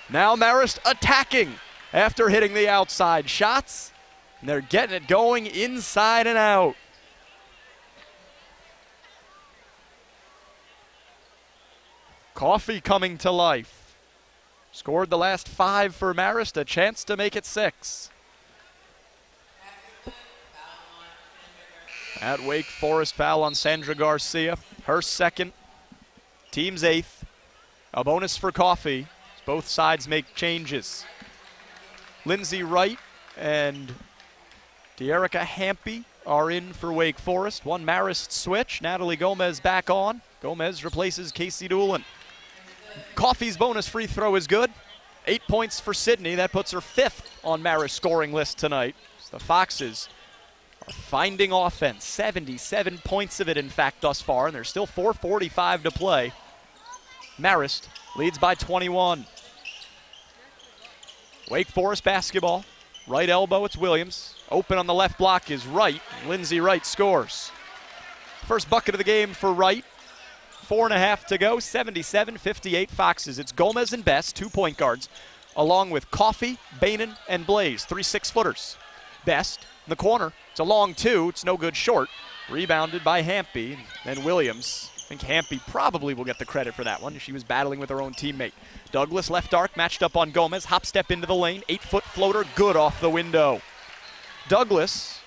A: Now Marist attacking after hitting the outside shots. And they're getting it going inside and out. Coffey coming to life. Scored the last 5 for Marist, a chance to make it 6. At Wake Forest, foul on Sandra Garcia. Her second, team's 8th. A bonus for Coffey. Both sides make changes. Lindsay Wright and De'Erica Hampy are in for Wake Forest. One Marist switch. Natalie Gomez back on. Gomez replaces Casey Doolin. Coffey's bonus free throw is good. 8 points for Sydney. That puts her 5th on Marist's scoring list tonight. So the Foxes are finding offense. 77 points of it, in fact, thus far, and there's still 4:45 to play. Marist leads by 21. Wake Forest basketball. Right elbow, it's Williams. Open on the left block is Wright. Lindsay Wright scores. First bucket of the game for Wright. 4.5 to go, 77-58 Foxes. It's Gomez and Best, 2 point guards, along with Coffey, Bainan, and Blaze, 3 6-footers. Best in the corner. It's a long 2. It's no good short. Rebounded by Hampy. Then Williams. I think Hampy probably will get the credit for that one. She was battling with her own teammate. Douglas left arc, matched up on Gomez. Hop step into the lane. 8-foot floater, good off the window. Douglas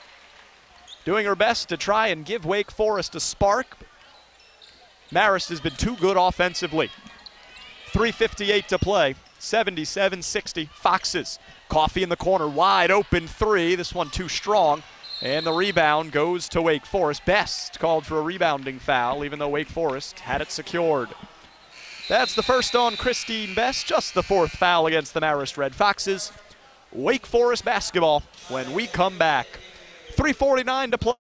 A: doing her best to try and give Wake Forest a spark. Marist has been too good offensively. 3:58 to play. 77-60 Foxes. Coffey in the corner, wide open 3. This one too strong. And the rebound goes to Wake Forest. Best called for a rebounding foul, even though Wake Forest had it secured. That's the first on Christine Best, just the 4th foul against the Marist Red Foxes. Wake Forest basketball when we come back. 3:49 to play.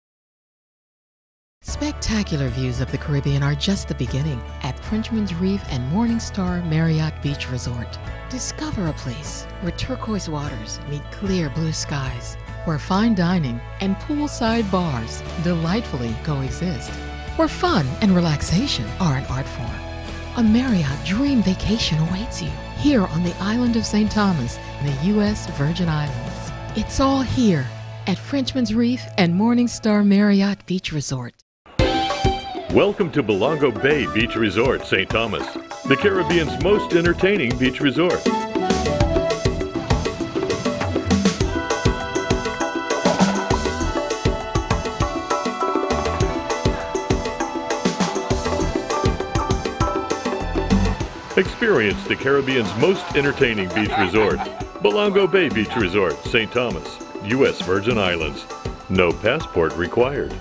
M: Spectacular views of the Caribbean are just the beginning at Frenchman's Reef and Morningstar Marriott Beach Resort. Discover a place where turquoise waters meet clear blue skies, where fine dining and poolside bars delightfully coexist, where fun and relaxation are an art form. A Marriott dream vacation awaits you here on the island of St. Thomas in the U.S. Virgin Islands. It's all here at Frenchman's Reef and Morningstar Marriott Beach Resort.
N: Welcome to Belongo Bay Beach Resort, St. Thomas, the Caribbean's most entertaining beach resort. Experience the Caribbean's most entertaining beach resort, Belongo Bay Beach Resort, St. Thomas, U.S. Virgin Islands. No passport required.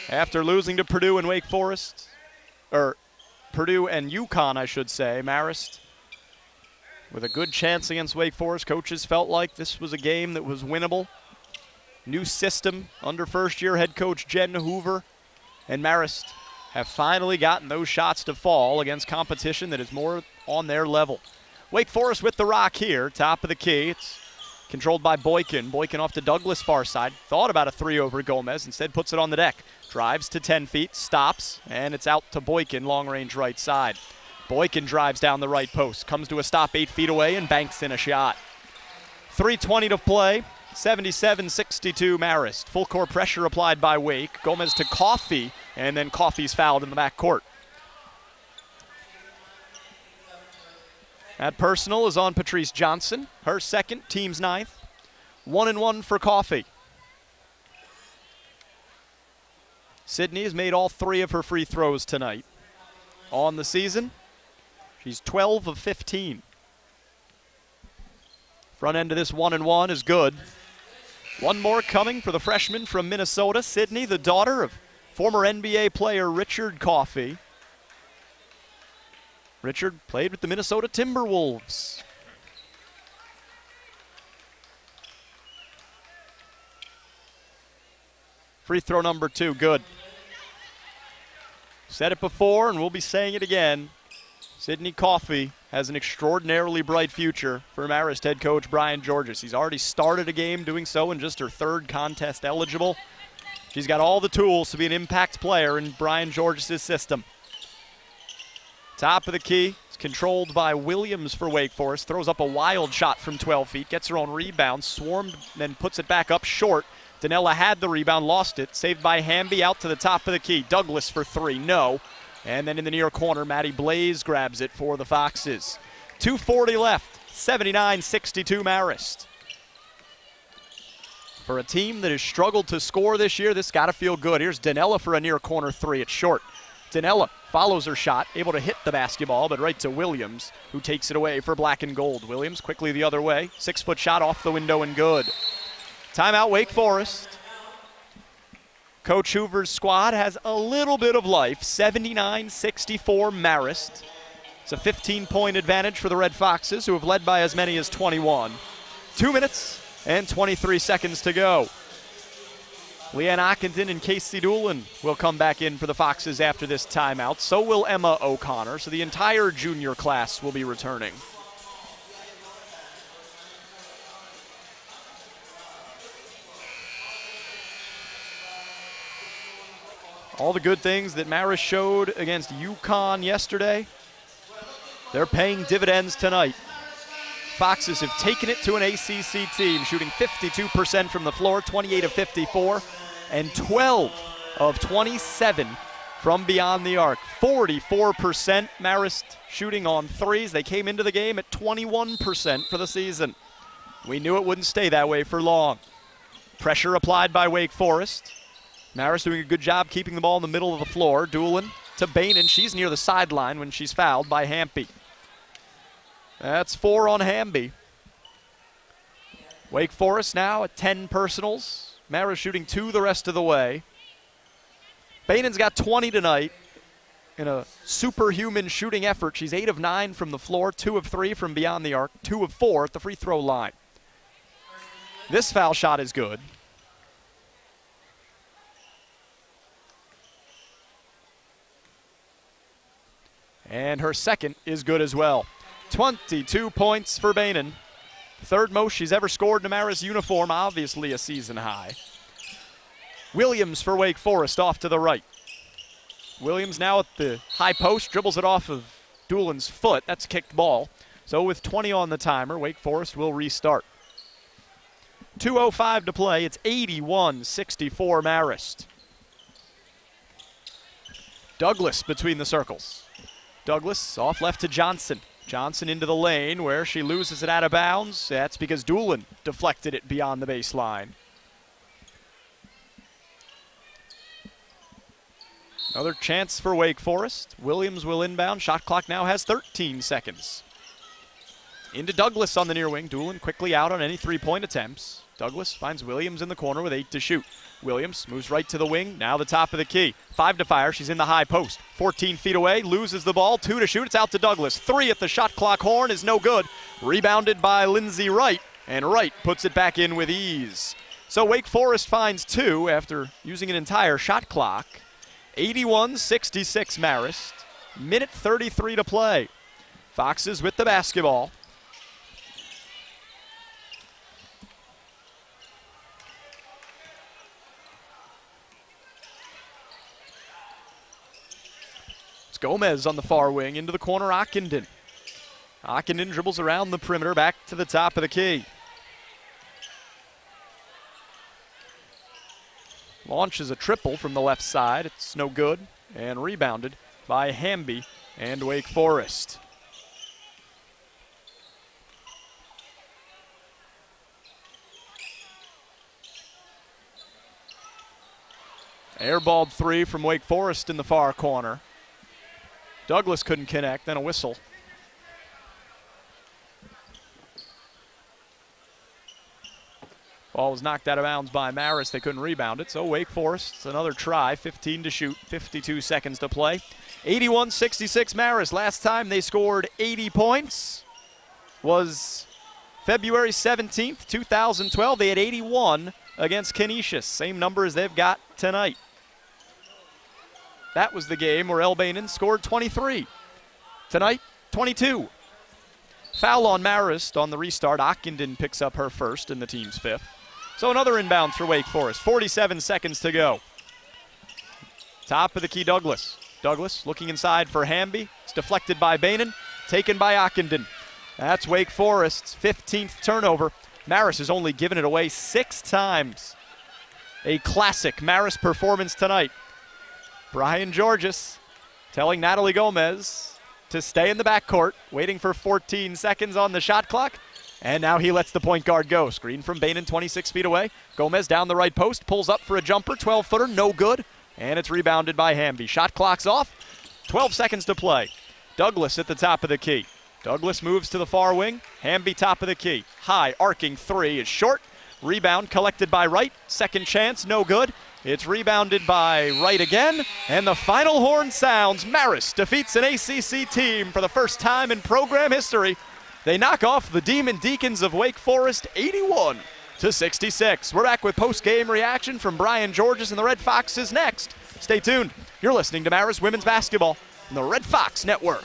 A: After losing to Purdue and Wake Forest, or Purdue and UConn, I should say, Marist, with a good chance against Wake Forest, coaches felt like this was a game that was winnable. New system under first-year head coach Jen Hoover, and Marist have finally gotten those shots to fall against competition that is more on their level. Wake Forest with the rock here, top of the key. It's controlled by Boykin. Boykin off to Douglas far side. Thought about a three over Gomez. Instead puts it on the deck. Drives to 10 feet. Stops. And it's out to Boykin, long range right side. Boykin drives down the right post. Comes to a stop 8 feet away and banks in a shot. 3:20 to play. 77-62 Marist. Full court pressure applied by Wake. Gomez to Coffey. And then Coffey's fouled in the back court. That personal is on Patrice Johnson. Her second, team's ninth. 1-1 for Coffey. Sydney has made all 3 of her free throws tonight. On the season, she's 12 of 15. Front end of this 1-1 is good. One more coming for the freshman from Minnesota. Sydney, the daughter of former NBA player Richard Coffey. Richard played with the Minnesota Timberwolves. Free throw number 2, good. Said it before and we'll be saying it again. Sydney Coffey has an extraordinarily bright future for Marist head coach Brian Georges. He's already started a game doing so in just her 3rd contest eligible. She's got all the tools to be an impact player in Brian Georges' system. Top of the key, it's controlled by Williams for Wake Forest. Throws up a wild shot from 12 feet, gets her own rebound, swarmed, then puts it back up short. Danella had the rebound, lost it. Saved by Hamby out to the top of the key. Douglas for 3, no. And then in the near corner, Maddie Blaze grabs it for the Foxes. 2:40 left, 79-62 Marist. For a team that has struggled to score this year, this got to feel good. Here's Danella for a near corner 3, it's short. Danella follows her shot, able to hit the basketball, but right to Williams, who takes it away for black and gold. Williams quickly the other way. 6-foot shot off the window and good. Timeout, Wake Forest. Coach Hoover's squad has a little bit of life. 79-64 Marist. It's a 15-point advantage for the Red Foxes, who have led by as many as 21. 2 minutes and 23 seconds to go. Leanne Ockenden and Casey Doolin will come back in for the Foxes after this timeout. So will Emma O'Connor. So the entire junior class will be returning. All the good things that Marist showed against UConn yesterday, they're paying dividends tonight. Foxes have taken it to an ACC team, shooting 52% from the floor, 28 of 54, and 12 of 27 from beyond the arc. 44% Marist shooting on threes. They came into the game at 21% for the season. We knew it wouldn't stay that way for long. Pressure applied by Wake Forest. Marist doing a good job keeping the ball in the middle of the floor. Doolin to Bainan. She's near the sideline when she's fouled by Hamby. That's 4 on Hamby. Wake Forest now at 10 personals. Marist shooting 2 the rest of the way. Bainan's got 20 tonight in a superhuman shooting effort. She's 8 of 9 from the floor, 2 of 3 from beyond the arc, 2 of 4 at the free throw line. This foul shot is good. And her second is good as well. 22 points for Bainan. Third most she's ever scored in a Marist uniform, obviously a season high. Williams for Wake Forest off to the right. Williams now at the high post, dribbles it off of Doolin's foot. That's a kicked ball. So with 20 on the timer, Wake Forest will restart. 2:05 to play. It's 81-64 Marist. Douglas between the circles. Douglas off left to Johnson. Johnson into the lane where she loses it out of bounds. That's because Doolin deflected it beyond the baseline. Another chance for Wake Forest. Williams will inbound. Shot clock now has 13 seconds. Into Douglas on the near wing. Doolin quickly out on any three-point attempts. Douglas finds Williams in the corner with 8 to shoot. Williams moves right to the wing, now the top of the key. 5 to fire, she's in the high post. 14 feet away, loses the ball, 2 to shoot, it's out to Douglas. 3 at the shot clock horn is no good. Rebounded by Lindsay Wright, and Wright puts it back in with ease. So Wake Forest finds 2 after using an entire shot clock. 81-66 Marist, minute 33 to play. Foxes with the basketball. It's Gomez on the far wing, into the corner, Ockenden. Ockenden dribbles around the perimeter, back to the top of the key. Launches a triple from the left side, it's no good, and rebounded by Hamby and Wake Forest. Airballed 3 from Wake Forest in the far corner. Douglas couldn't connect, then a whistle. Ball was knocked out of bounds by Marist. They couldn't rebound it, so Wake Forest, another try, 15 to shoot, 52 seconds to play. 81-66 Marist. Last time they scored 80 points was February 17th, 2012. They had 81 against Canisius, same number as they've got tonight. That was the game where Bainan scored 23. Tonight, 22. Foul on Marist on the restart. Ockenden picks up her first and the team's 5th. So another inbound for Wake Forest. 47 seconds to go. Top of the key, Douglas. Douglas looking inside for Hamby. It's deflected by Bainan, taken by Ockenden. That's Wake Forest's 15th turnover. Marist has only given it away 6 times. A classic Marist performance tonight. Brian Georges telling Natalie Gomez to stay in the backcourt, waiting for 14 seconds on the shot clock. And now he lets the point guard go. Screen from Bainan 26 feet away. Gomez down the right post, pulls up for a jumper, 12-footer, no good. And it's rebounded by Hamby. Shot clock's off, 12 seconds to play. Douglas at the top of the key. Douglas moves to the far wing. Hamby top of the key. High, arcing 3 is short. Rebound collected by Wright. Second chance, no good. It's rebounded by Wright again, and the final horn sounds. Marist defeats an ACC team for the first time in program history. They knock off the Demon Deacons of Wake Forest 81-66. We're back with post-game reaction from Brian Georges and the Red Foxes next. Stay tuned. You're listening to Marist Women's Basketball on the Red Fox Network.